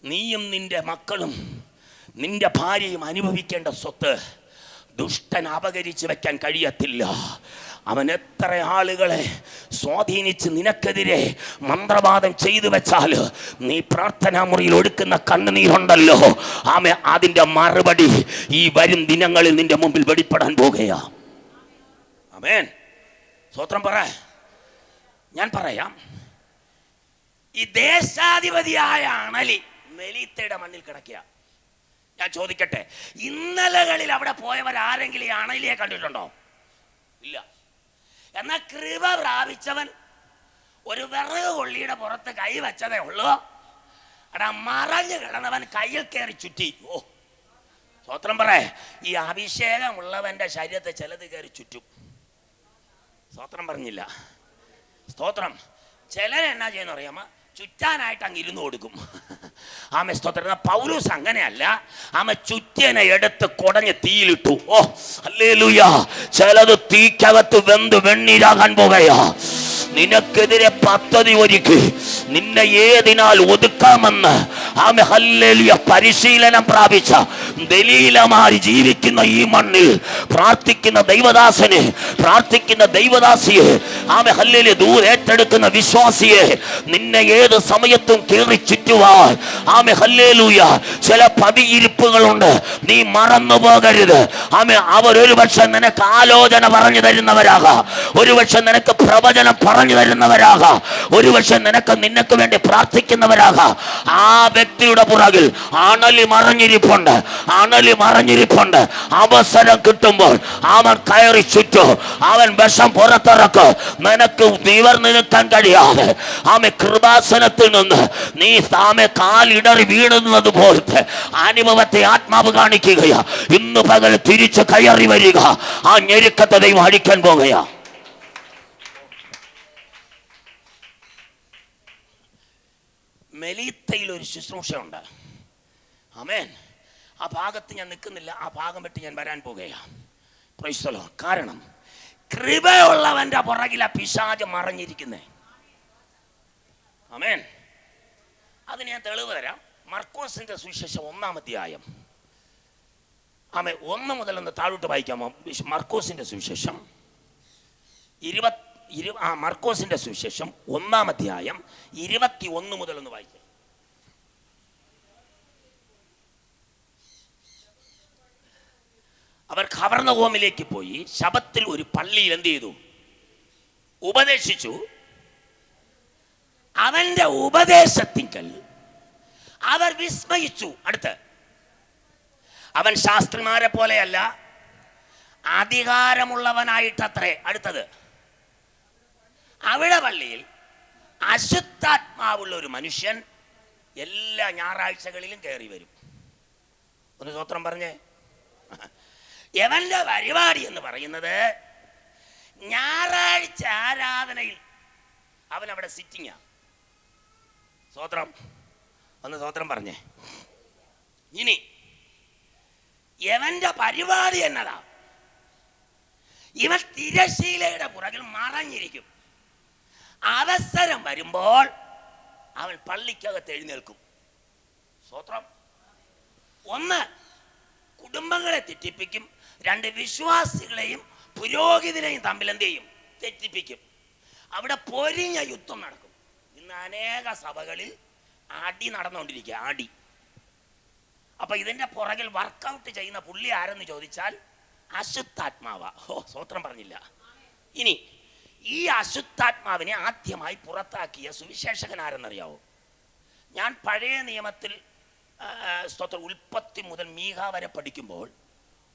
നീയും നിന്റെ മക്കളും നിന്റെ ഭാര്യയും അനുഭവിക്കേണ്ട സ്വത്ത് ദുഷ്ടൻ അപകരിച്ച് വെക്കാൻ കഴിയത്തില്ല. അവൻ എത്ര ആളുകളെ സ്വാധീനിച്ച് നിനക്കെതിരെ മന്ത്രവാദം ചെയ്തു വെച്ചാൽ നീ പ്രാർത്ഥനാ മുറിയിൽ ഒടുക്കുന്ന കണ്ണുനീരുണ്ടല്ലോ, അതിൻ്റെ മറുപടി ഈ വരും ദിനങ്ങളിൽ നിന്റെ മുമ്പിൽ വെളിപ്പെടാൻ പോകുകയാ. ആമേൻ. സ്തോത്രം പറ. ഞാൻ പറയാം, ഈ ദേശാധിപതിയായ അണലി മെലീത്തയുടെ മണ്ണിൽ കിടക്കുക. ഞാൻ ചോദിക്കട്ടെ, ഇന്നലകളിൽ അവിടെ പോയവരാരെങ്കിലും ഈ അണലിയെ കണ്ടിട്ടുണ്ടോ? ഇല്ല. എന്നാൽ കൃപ പ്രാപിച്ചവൻ ഒരു വിറക് കൊള്ളിയുടെ പുറത്ത് കൈ വെച്ചതേ ഉള്ളൂ. അവിടെ മറഞ്ഞു കിടന്നവൻ കയ്യിൽ കയറി ചുറ്റി. ഓ, സ്തോത്രം പറ. ഈ അഭിഷേകമുള്ളവന്റെ ശരീരത്തെ ചിലത് കയറി ചുറ്റും. സ്തോത്രം പറഞ്ഞില്ല. സ്തോത്രം. ചിലരെന്നാ ചെയ്യുന്ന അറിയാമോ? ചുറ്റാനായിട്ട് അങ്ങ് ഇരുന്ന് കൊടുക്കും. സ്തോത്രം. പൗലോസ് അങ്ങനെയല്ല, ചുറ്റിയനെ എടുത്ത് കുടഞ്ഞ് തീയിലിട്ടു. ഓ, ഹല്ലേലൂയ. ചിലത് തീക്കകത്ത് വെന്ത് വെണ്ണീരാകാൻ പോകുകയാ. നിനക്കെതിരെ പദ്ധതി ഒരുക്കി നിന്നെ ഏതിനാൽ ഒതുക്കാമെന്ന് ആമേ ഹല്ലേലൂയ പരിശീലനം പ്രാപിച്ച ദലീലമാരി ജീവിക്കുന്ന ഈ മണ്ണിൽ പ്രാർത്ഥിക്കുന്ന ദൈവദാസനെ, പ്രാർത്ഥിക്കുന്ന ദൈവദാസിയെ, ആമേ ഹല്ലേലൂയ ദൂരേറ്റെടുക്കുന്ന വിശ്വാസിയെ, നിന്നെ ഏത് സമയത്തും കീറി ചുറ്റുവാൻ ആമേ ഹല്ലേലൂയ ചില പതിയിരിപ്പുകളുണ്ട്. നീ മറന്നു പോകരുത്. ആമേ അവരൊരു പക്ഷെ നിനക്ക് ആലോചന പറഞ്ഞു തരുന്നവരാകാം, ഒരുപക്ഷെ നിനക്ക് പ്രവചനം പറഞ്ഞു തരുന്നവരാകാം, ഒരുപക്ഷെ നിനക്ക് വേണ്ടി പ്രാർത്ഥിക്കുന്നവരാകാം. ആ വ്യക്തിയുടെ പുറകിൽ അണലി മറഞ്ഞിരിപ്പുണ്ട്, അണലി മറഞ്ഞിരിപ്പുണ്ട്. അവസരം കിട്ടുമ്പോൾ അവൻ കയറി ചുറ്റും, അവൻ വിഷം പുറത്തിറക്കും. നിനക്ക് നിവർന്നു നിൽക്കാൻ കഴിയാതെ ആമേ കൃപാസനത്തിൽ നിന്ന് നീ താമെ കാലിടറി വീണുന്നത് പോലത്തെ അനുഭവത്തെ ആത്മാവ് കാണിക്കുകയാ. ഇന്ന് പകൽ തിരിച്ച് കയറി വരിക. ആ ഞെരുക്കത്തെ ദൈവം അടിക്കാൻ പോകുകയാ. മെലീത്തയിൽ ഒരു ശുശ്രൂഷയുണ്ട്. ആമേൻ. ആ ഭാഗത്ത് ഞാൻ നിൽക്കുന്നില്ല, ആ ഭാഗം വിട്ട് ഞാൻ വരാൻ പോകുകയാണ്. Price the Lord. കാരണം കൃപയുള്ളവന്റെ പുറകില പിശാച് മറഞ്ഞിരിക്കുന്നേ. ആമേൻ. അതിന് ഞാൻ തെളിവ് തരാം. മർക്കോസിന്റെ സുവിശേഷം 1-ാം അധ്യായം, ആമേ 1 മുതൽ ഒന്ന് താഴോട്ട് വായിക്കാമോ? മർക്കോസിന്റെ സുവിശേഷം മർക്കോസിന്റെ സുവിശേഷം 1-ാം അധ്യായം 21 മുതൽ ഒന്ന് വായിക്കാം. അവർ കവർന്നഹോമിലേക്ക് പോയി ശബത്തിൽ ഒരു പള്ളിയിൽ എന്ത് ചെയ്തു? ഉപദേശിച്ചു. അവന്റെ ഉപദേശത്തിങ്കൽ അവർ വിസ്മയിച്ചു. അടുത്ത്, അവൻ ശാസ്ത്രിമാരെ പോലെയല്ല, അധികാരമുള്ളവനായിട്ടത്രേ. അടുത്തത്, അവിടെ പള്ളിയിൽ അശുദ്ധാത്മാവുള്ള ഒരു മനുഷ്യൻ എല്ലാ ഞായറാഴ്ചകളിലും കയറി വരും. ഒന്ന് സ്തോത്രം പറഞ്ഞേ. എവന്റെ പരിപാടി എന്ന് പറയുന്നത് ഞായറാഴ്ച ആരാധനയിൽ അവൻ അവിടെ സിറ്റിങ്ങാ. സ്തോത്രം. ഒന്ന് സ്തോത്രം പറഞ്ഞേ. ഇനി എവന്റെ പരിപാടി എന്നതാ? ഇവൻ തിരശീലയുടെ പുറകിൽ മറഞ്ഞിരിക്കും. അവസരം വരുമ്പോൾ അവൻ പള്ളിക്കകത്ത് എഴുന്നേൽക്കും. സ്തോത്രം. 1, കുടുംബങ്ങളെ തെറ്റിപ്പിക്കും. 2, വിശ്വാസികളെയും പുരോഹിതനെയും തമ്മിൽ എന്ത് ചെയ്യും? തെറ്റിപ്പിക്കും. അവിടെ പൊരിഞ്ഞ യുദ്ധം നടക്കും. ഇന്ന് അനേക സഭകളിൽ അടി നടന്നുകൊണ്ടിരിക്കുക, അടി. അപ്പൊ ഇതിന്റെ പുറകിൽ വർക്കൗട്ട് ചെയ്യുന്ന പുള്ളി ആരെന്ന് ചോദിച്ചാൽ അശുദ്ധാത്മാവ. സ്തോത്രം പറഞ്ഞില്ല. ഇനി ഈ അശുദ്ധാത്മാവിനെ ആദ്യമായി പുറത്താക്കിയ സുവിശേഷകൻ ആരെന്നറിയാവോ? ഞാൻ പഴയ നിയമത്തിൽ സ്തോത്രം ഉൽപ്പത്തി മുതൽ മീഖ വരെ പഠിക്കുമ്പോൾ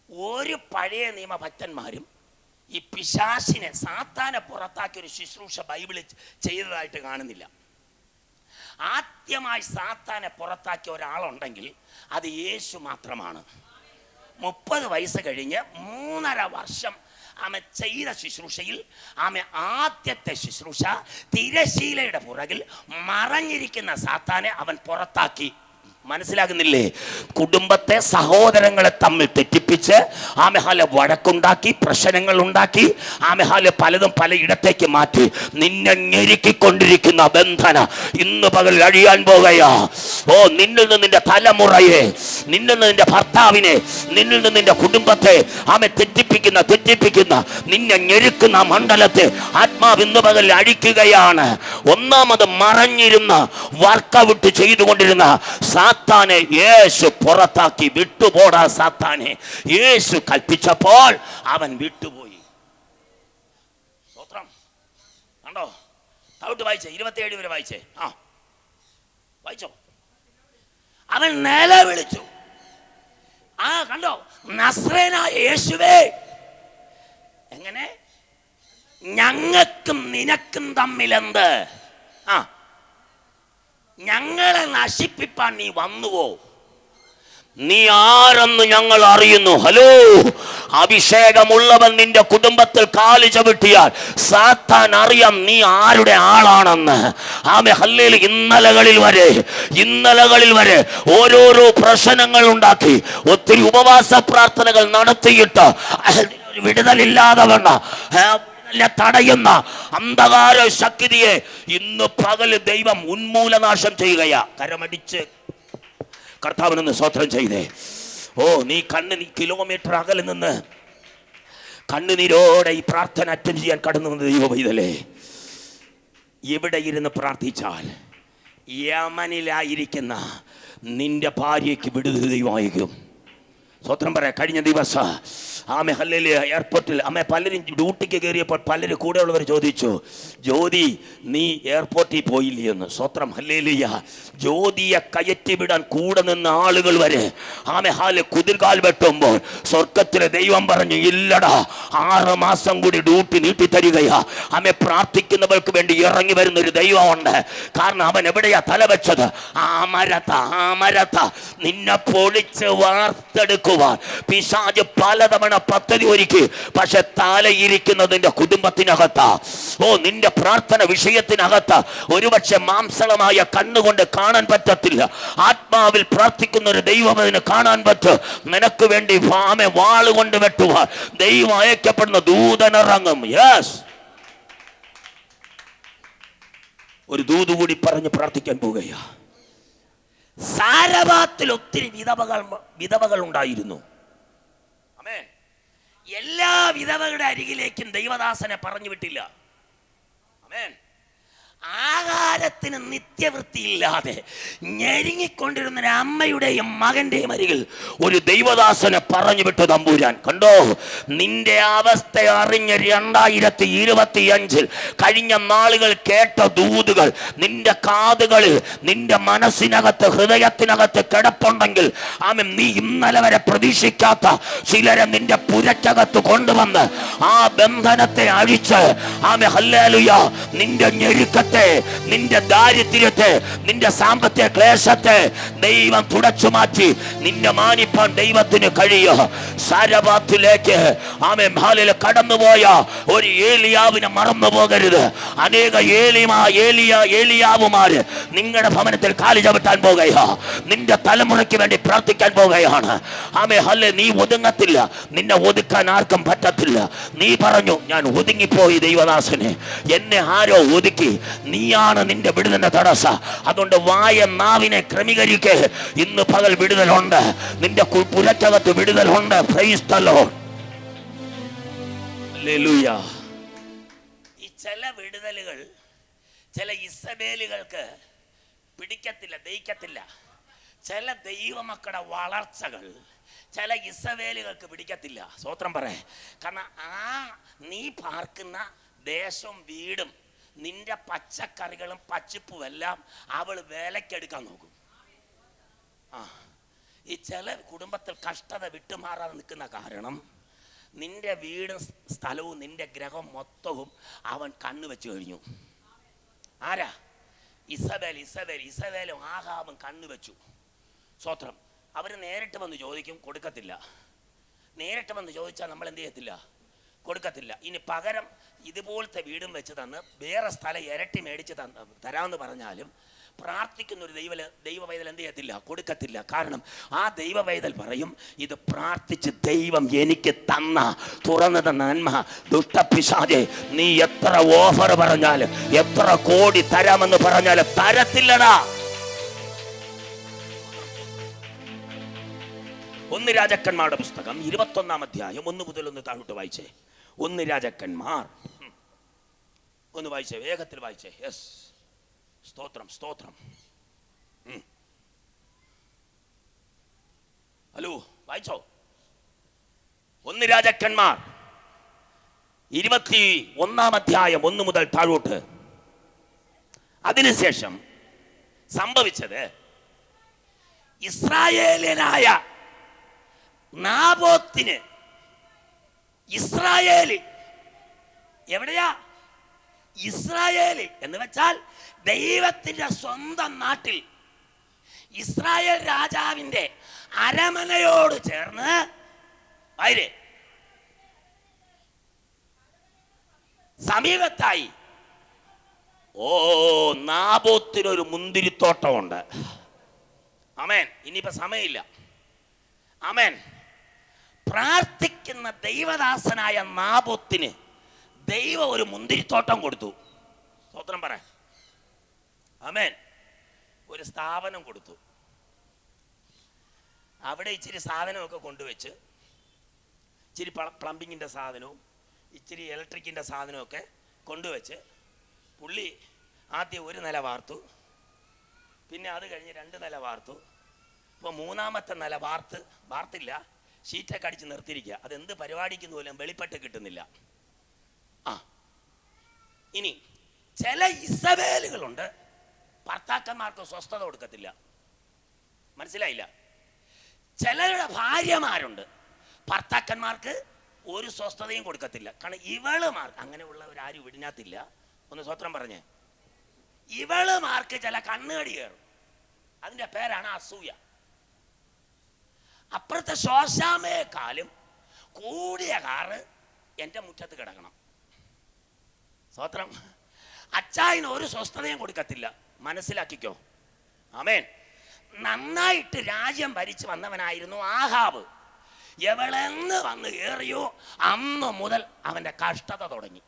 ഒരു പഴയ നിയമ ഭക്തന്മാരും ഈ പിശാചിനെ, സാത്താനെ പുറത്താക്കിയ ഒരു ശുശ്രൂഷ ബൈബിളിൽ ചെയ്തതായിട്ട് കാണുന്നില്ല. ആദ്യമായി സാത്താനെ പുറത്താക്കിയ ഒരാളുണ്ടെങ്കിൽ അത് യേശു മാത്രമാണ്. 30 വയസ്സ് കഴിഞ്ഞ് 3.5 വർഷം ആമ ചെയ്ത ശുശ്രൂഷയിൽ ആദ്യത്തെ ശുശ്രൂഷ തിരശീലയുടെ പുറകിൽ മറഞ്ഞിരിക്കുന്ന സാത്താനെ അവൻ പുറത്താക്കി. മനസ്സിലാകുന്നില്ലേ? കുടുംബത്തെ, സഹോദരങ്ങളെ തമ്മിൽ തെറ്റിപ്പിച്ച് ആമഹാല വഴക്കുണ്ടാക്കി, പ്രശ്നങ്ങൾ ഉണ്ടാക്കി, ആമഹാല പലതും പലയിടത്തേക്ക് മാറ്റി നിന്നെ ഞെരുക്കിക്കൊണ്ടിരിക്കുന്ന ബന്ധന ഇന്ന് പകൽ അഴിയാൻ പോകുകയാ. ഓ, നിന്നിൽ നിന്ന് നിന്റെ തലമുറയെ, നിന്നിൽ നിന്ന് നിന്റെ ഭർത്താവിനെ, നിന്നിൽ നിന്ന് നിന്റെ കുടുംബത്തെ തെറ്റിപ്പിക്കുന്ന നിന്നെ ഞെരുക്കുന്ന മണ്ഡലത്തെ ആത്മാവ് ഇന്ന് പകൽ അഴിക്കുകയാണ്. ഒന്നാമത് മറഞ്ഞിരുന്ന വർക്കൗട്ട് ചെയ്തുകൊണ്ടിരുന്ന സാത്താനെ യേശു പുറത്താക്കി. വിട്ടുപോടാ സാത്താനെ യേശു കൽപ്പിച്ചപ്പോൾ അവൻ വിട്ടുപോയി. സ്തോത്രം. കണ്ടോ? താഴോട്ട് വായിച്ചേ, 27 വരെ വായിച്ചേ. വായിച്ചോ. അവൻ നിലവിളിച്ചു. കണ്ടോ? നസ്രേനായ യേശുവേ, എങ്ങനെ? ഞങ്ങൾക്കും നിനക്കും തമ്മിലെന്ത്? ഞങ്ങളെ നശിപ്പിപ്പാൻ നീ വന്നുവോ? നീ ആരെന്ന് ഞങ്ങൾ അറിയുന്നു. ഹലോ, അഭിഷേകമുള്ളവൻ നിന്റെ കുടുംബത്തിൽ കാല് ചവിട്ടിയാൽ സാത്താൻ അറിയാം നീ ആരുടെ ആളാണെന്ന്. ഹല്ലേലൂയ. ഇന്നലകളിൽ വരെ ഓരോരോ പ്രശ്നങ്ങൾ ഉണ്ടാക്കി ഒത്തിരി ഉപവാസ പ്രാർത്ഥനകൾ നടത്തിയിട്ട് വിടുതലില്ലാതെ വേണ്ട തടയുന്ന അന്ധകാര ശക്തിയെ ഇന്ന് പകല് ദൈവം ഉന്മൂലനാശം ചെയ്യുകയാ. കരമടിച്ച് കർത്താവിനൊന്ന് സ്തോത്രം ചെയ്തേ. ഓ, നീ കിലോമീറ്റർ അകലെ നിന്ന് കണ്ണുനീരോടെ ഈ പ്രാർത്ഥന അറ്റൻഡ് ചെയ്യാൻ കടന്നു വന്ന ദൈവവൈതലേ, ഇവിടെ ഇരുന്ന് പ്രാർത്ഥിച്ചാൽ യമനിലായിരിക്കുന്ന നിന്റെ ഭാര്യയ്ക്ക് വിടുതൽ ദൈവമായിരിക്കും. സ്വത്രം പറയാം. കഴിഞ്ഞ ദിവസം ഹല്ലേലൂയ എയർപോർട്ടിൽ പലരും ഡ്യൂട്ടിക്ക് കയറിയപ്പോൾ പലരും കൂടെയുള്ളവർ ചോദിച്ചു, ജ്യോതി നീ എയർപോർട്ടിൽ പോയില്ലേ എന്ന്. സ്വത്രം ഹല്ലേലൂയ. ജ്യോതിയെ കയറ്റി വിടാൻ കൂടെ നിന്ന ആളുകൾ വരെ കുതിർകാൽ വെട്ടുമ്പോൾ സ്വർഗത്തിലെ ദൈവം പറഞ്ഞു, ഇല്ലടാ, 6 മാസം കൂടി ഡ്യൂട്ടി നീട്ടി തരികയാ. പ്രാർത്ഥിക്കുന്നവർക്ക് വേണ്ടി ഇറങ്ങി വരുന്ന ഒരു ദൈവമുണ്ട്. കാരണം അവൻ എവിടെയാ തല വെച്ചത്? ആ മരത്ത നിന്നെ പൊളിച്ച് വാർത്തെടുക്കുവാൻ പിശാച് പലതവണ പദ്ധതി ഒരുക്കി. പക്ഷെ തലയിരിക്കുന്നതിന്റെ കുടുംബത്തിനകത്താ. ഓ, നിന്റെ പ്രാർത്ഥന വിഷയത്തിനകത്ത് ഒരുപക്ഷെ മാംസളമായ കണ്ണുകൊണ്ട് കാണാൻ പറ്റത്തില്ല. ആത്മാവിൽ പ്രാർത്ഥിക്കുന്ന ഒരു ദൈവം അതിന് കാണാൻ പറ്റും. നിനക്ക് വേണ്ടി വാളുകൊണ്ട് വെട്ടുവാൻ ദൈവം അയക്കപ്പെടുന്ന ദൂതനിറങ്ങും. യെസ്, ഒരു ദൂത് കൂടി പറഞ്ഞ് പ്രാർത്ഥിക്കാൻ പോവുകയാ. സാരഭാത്തിൽ ഒത്തിരി വിധവകൾ ഉണ്ടായിരുന്നു. ആമേൻ. എല്ലാ വിധവകളുടെ അരികിലേക്കും ദൈവദാസനെ പറഞ്ഞു വിട്ടില്ല. ആമേൻ. ആഹാരത്തിന് നിത്യവൃത്തിയില്ലാതെ ഞെരുങ്ങിക്കൊണ്ടിരുന്ന അമ്മയുടെയും മകന്റെയും അരികിൽ ഒരു ദൈവദാസനെ പറഞ്ഞു വിട്ടു തമ്പുരാൻ. കണ്ടോ, നിന്റെ അവസ്ഥ അറിഞ്ഞ് 2025 കഴിഞ്ഞ നാളുകൾ കേട്ട ദൂതുകൾ നിന്റെ കാതുകളിൽ, നിന്റെ മനസ്സിനകത്ത്, ഹൃദയത്തിനകത്ത് കിടപ്പുണ്ടെങ്കിൽ നീ ഇന്നലെ വരെ പ്രതീക്ഷിക്കാത്ത ചിലരെ നിന്റെ പുരക്കകത്ത് കൊണ്ടുവന്ന് ആ ബന്ധനത്തെ അഴിച്ച് ഹല്ലേലൂയ, നിന്റെ ഞെരുക്കത്തെ, നിന്റെ ദാരിദ്ര്യത്തെ, നിന്റെ സാമ്പത്തിക ക്ലേശത്തെ ദൈവം തുടച്ചു മാറ്റി നിന്നെ മാനിപ്പാൻ ദൈവത്തിന് കഴിയും. സാരഭാത്തിലേക്ക് കടന്നുപോയ ഒരു ഏലിയാവിനെ മറന്നു പോകരുത്. അനേക ഏലിയാവുമാര് നിങ്ങളുടെ ഭവനത്തിൽ കാലി ചവിട്ടാൻ പോകുകയാ. നിന്റെ തലമുറയ്ക്ക് വേണ്ടി പ്രാർത്ഥിക്കാൻ പോകുകയാണ്. നീ ഒതുങ്ങത്തില്ല. നിന്നെ ഒതുക്കാൻ ആർക്കും പറ്റത്തില്ല. നീ പറഞ്ഞു, ഞാൻ ഒതുങ്ങിപ്പോയി ദൈവദാസനെ, എന്നെ ആരോ ഒതുക്കി. നീയാണ് നിന്റെ വിടുതലിന്റെ തടസ്സ. അതുകൊണ്ട് നാവിനെ ക്രമീകരിക്ക്. ഇന്ന് പകൽ വിടുതലുണ്ട്. നിന്റെ പുരക്കകത്ത് വിടുതലുണ്ട്. Praise the lord. ഹല്ലേലൂയ. ഈ ചില വിടുതലുകൾ ചില ഇസബേലുകൾക്ക് പിടിക്കത്തില്ല, ദഹിക്കത്തില്ല. ചില ദൈവമക്കളുടെ വളർച്ചകൾ ചില ഇസബേലുകൾക്ക് പിടിക്കത്തില്ല. സ്വത്രം പറയേ. കാരണം നീ പാർക്കുന്ന ദേശവും വീടും നിന്റെ പച്ചക്കറികളും പച്ചിപ്പും എല്ലാം അവൾ വേലക്കെടുക്കാൻ നോക്കും. ഈ ചില കുടുംബത്തിൽ കഷ്ടത വിട്ടുമാറാതെ നിൽക്കുന്ന കാരണം നിന്റെ വീടും സ്ഥലവും നിന്റെ ഗ്രഹം മൊത്തവും അവൻ കണ്ണുവെച്ച് കഴിഞ്ഞു. ആരാ? ഇസബേലും ആഹാബും കണ്ണുവെച്ചു. സ്വത്രം. അവർ നേരിട്ട് വന്ന് ചോദിക്കും, കൊടുക്കത്തില്ല. നേരിട്ട് വന്ന് ചോദിച്ചാൽ നമ്മൾ എന്ത് ചെയ്യത്തില്ല? കൊടുക്കത്തില്ല. ഇനി പകരം ഇതുപോലത്തെ വീടും വെച്ച് തന്ന് വേറെ സ്ഥലം ഇരട്ടി മേടിച്ച് തരാമെന്ന് പറഞ്ഞാലും പ്രാർത്ഥിക്കുന്ന ഒരു ദൈവവൈതൽ എന്ത് ചെയ്യത്തില്ല? കൊടുക്കത്തില്ല. കാരണം ആ ദൈവവൈതൽ പറയും, ഇത് പ്രാർത്ഥിച്ച് ദൈവം എനിക്ക് തന്ന തുറന്നത് നന്മ. ദുഷ്ടപിശാചേ, നീ എത്ര ഓഫർ പറഞ്ഞാലും എത്ര കോടി തരാമെന്ന് പറഞ്ഞാലും തരത്തില്ലടാ. 1 രാജാക്കന്മാരുടെ പുസ്തകം 21-ാം അധ്യായം 1 മുതൽ 1 താഴോട്ട് വായിച്ചേ. 1 രാജാക്കന്മാർ 1 വായിച്ചേ, വേഗത്തിൽ വായിച്ചേ. യെസ്, സ്തോത്രം സ്തോത്രം. ഹലോ, വായിച്ചോ? 1 രാജാക്കന്മാർ 21-ാം അധ്യായം 1 മുതൽ താഴോട്ട്. അതിനുശേഷം സംഭവിച്ചത്, ഇസ്രായേലിനായ നാബോത്തിന്, ഇസ്രായേലിൽ, എവിടെയാ? ഇസ്രായേലിൽ എന്ന് വെച്ചാൽ ദൈവത്തിന്റെ സ്വന്തം നാട്ടിൽ, ഇസ്രായേൽ രാജാവിന്റെ അരമനയോട് ചേർന്ന് സമീപത്തായി നാബോത്തിനൊരു മുന്തിരിത്തോട്ടമുണ്ട്. ആമേൻ. ഇനിയിപ്പോ സമയമില്ല. ആമേൻ. പ്രാർത്ഥിക്കുന്ന ദൈവദാസനായ നാബോത്തിന് ദൈവം ഒരു മുന്തിരിത്തോട്ടം കൊടുത്തു. സ്തോത്രം പറ. ആമേൻ. ഒരു സ്ഥാപനം കൊടുത്തു. അവിടെ ഇച്ചിരി സാധനമൊക്കെ കൊണ്ടുവച്ച്, ഇച്ചിരി പ്ലംബിങ്ങിൻ്റെ സാധനവും ഇച്ചിരി ഇലക്ട്രിക്കിൻ്റെ സാധനമൊക്കെ കൊണ്ടുവച്ച് പുള്ളി ആദ്യം ഒരു നില വാർത്തു, പിന്നെ അത് കഴിഞ്ഞ് 2 നില വാർത്തു. ഇപ്പോൾ 3-ാമത്തെ നില വാർത്തില്ല, ഷീറ്റൊക്കെ അടിച്ച് നിർത്തിയിരിക്കുക. അതെന്ത് പരിപാടിക്കുന്നു പോലും വെളിപ്പെട്ട് കിട്ടുന്നില്ല. ഇനി ചില ഇസബേലുകളുണ്ട്, ഭർത്താക്കന്മാർക്ക് സ്വസ്ഥത കൊടുക്കത്തില്ല. മനസ്സിലായില്ല? ചിലരുടെ ഭാര്യമാരുണ്ട്, ഭർത്താക്കന്മാർക്ക് ഒരു സ്വസ്ഥതയും കൊടുക്കത്തില്ല. കാരണം ഇവളുമാർ, അങ്ങനെയുള്ളവരാരും വിടിനകത്തില്ല. ഒന്ന് സ്വത്രം പറഞ്ഞേ. ഇവളുമാർക്ക് ചില കണ്ണുകടി കയറും. അതിൻ്റെ പേരാണ് അസൂയ. അപ്പുറത്തെ ശോശാമയെക്കാളും കൂടിയ കാറ് എൻ്റെ മുറ്റത്ത് കിടക്കണം. സ്വത്രം. അച്ചായന് ഒരു സ്വസ്ഥതയും കൊടുക്കത്തില്ല. മനസ്സിലാക്കിക്കോ. ആമേൻ. നന്നായിട്ട് രാജ്യം ഭരിച്ചു വന്നവനായിരുന്നു ആഹാബ്. എവളെന്ന് വന്ന് കയറിയോ അന്ന് മുതൽ അവൻ്റെ കഷ്ടത തുടങ്ങി.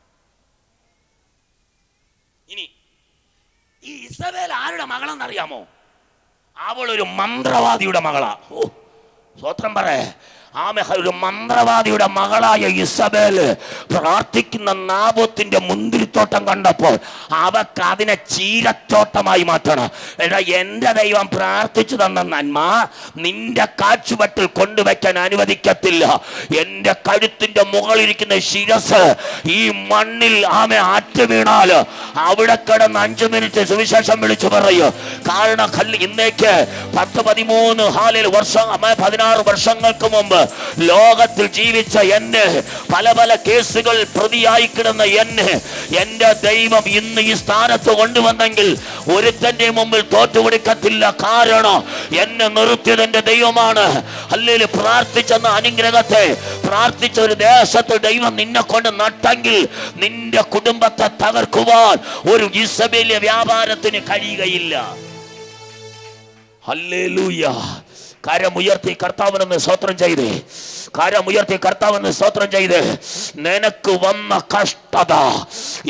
ഇനി ഈ ഇസബേൽ ആരുടെ മകളെന്നറിയാമോ? അവളൊരു മന്ത്രവാദിയുടെ മകളാ. സ്വത്രം പറയേ. ഒരു മന്ത്രവാദിയുടെ മകളായ ഇസബേൽ പ്രാർത്ഥിക്കുന്ന നാബോത്തിന്റെ മുന്തിരിത്തോട്ടം കണ്ടപ്പോൾ അവക്ക് അതിനെ ചീരത്തോട്ടമായി മാറ്റണം. എടാ, എൻ്റെ ദൈവം പ്രാർത്ഥിച്ചു തന്ന നന്മ നിന്റെ കാഴ്ചവട്ടിൽ കൊണ്ടുവയ്ക്കാൻ അനുവദിക്കത്തില്ല. എൻ്റെ കഴുത്തിന്റെ മുകളിലിരിക്കുന്ന ശിരസ് ഈ മണ്ണിൽ ആറ്റ് വീണാൽ അവിടെ കിടന്ന് 5 മിനിറ്റ് സുവിശേഷം വിളിച്ചു പറയൂ. കാരണം ഇന്നേക്ക് 10-13 16 വർഷങ്ങൾക്ക് മുമ്പ് ലോകത്തിൽ ജീവിച്ച എന്നെ, പല കേസുകൾ പ്രതിയായി കിടന്ന എന്നെ എന്റെ ദൈവം ഇന്ന് ഈ സ്ഥാനത്ത് കൊണ്ടുവന്നെങ്കിൽ ഒരുത്തന്റെ മുമ്പിൽ തോറ്റുകൊടുക്കത്തില്ല. കാരണം എന്നെ നിർത്തിയത് എന്റെ ദൈവമാണ്. അല്ലെങ്കിൽ പ്രാർത്ഥിച്ചെന്ന അനുഗ്രഹത്തെ, പ്രാർത്ഥിച്ച ഒരു ദേശത്ത് ദൈവം നിന്നെ കൊണ്ട് നട്ടെങ്കിൽ നിന്റെ കുടുംബത്തെ തകർക്കുവാൻ ഒരു ഇസബേലിയ വ്യാപാരത്തിന് കഴിയുകയില്ല. ഹല്ലേലൂയ. കരമുയർത്തി കർത്താവിനെ സ്തോത്രം ചെയ്തേ. കരമുയർത്തി കർത്താവിനെ സ്തോത്രം ചെയ്ത്. നിനക്ക് വന്ന കഷ്ടത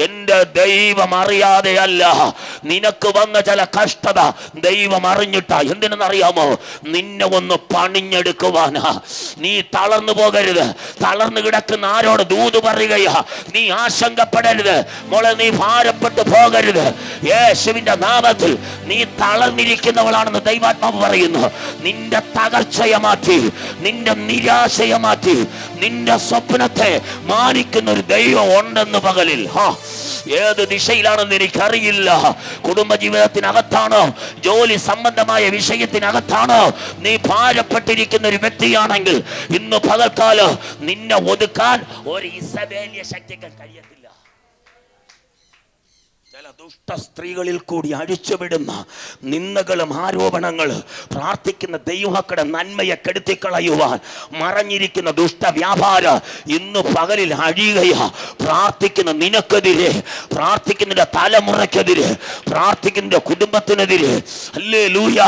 എൻ്റെ ദൈവം അറിയാതെയല്ല. നിനക്ക് വന്ന ചില കഷ്ടത ദൈവം അറിഞ്ഞിട്ടാ. എന്തിനെന്നറിയാമോ? നിന്നെ ഒന്ന് പണിഞ്ഞെടുക്കുവാനാ. നീ തളർന്നു പോകരുത്. തളർന്നു കിടക്കുന്ന ആരോട് ദൂത് പറയുകയാ. നീ ആശങ്കപ്പെടരുത് മോളെ, നീ ഭാരപ്പെട്ടു പോകരുത്. യേശുവിന്റെ നാമത്തിൽ നീ തളർന്നിരിക്കുന്നവളാണെന്ന് ദൈവാത്മാവ് പറയുന്നു. നിന്റെ തകർച്ചയെ മാറ്റി, നിന്റെ നിരാശയെ മാറ്റി, നിന്റെ സ്വപ്നത്തെ മാനിക്കുന്ന ഒരു ദൈവം ഉണ്ടെന്ന് പകലിൽ. ഏത് ദിശയിലാണെന്ന് എനിക്കറിയില്ല. കുടുംബജീവിതത്തിനകത്താണോ, ജോലി സംബന്ധമായ വിഷയത്തിനകത്താണോ നീ ഭാരപ്പെട്ടിരിക്കുന്ന ഒരു വ്യക്തിയാണെങ്കിൽ ഇന്ന് പകൽക്കാലം നിന്നെ ഒതുക്കാൻ ഒരു ഇസബേലിയ ശക്തിക്ക് കഴിയത്തില്ല. ചില ദുഷ്ട സ്ത്രീകളിൽ കൂടി അഴിച്ചുവിടുന്ന നിന്ദകളും ആരോപണങ്ങൾ പ്രാർത്ഥിക്കുന്ന ദൈവമക്കളുടെ നന്മയെ കെടുത്തിക്കളയുവാൻ മറഞ്ഞിരിക്കുന്ന ദുഷ്ട വ്യാപാരം ഇന്ന് പകലിൽ അഴിയുകയാ. പ്രാർത്ഥിക്കുന്ന നിനക്കെതിരെ, പ്രാർത്ഥിക്കുന്ന തലമുറയ്ക്കെതിരെ, പ്രാർത്ഥിക്കുന്ന കുടുംബത്തിനെതിരെ ഹല്ലേലൂയ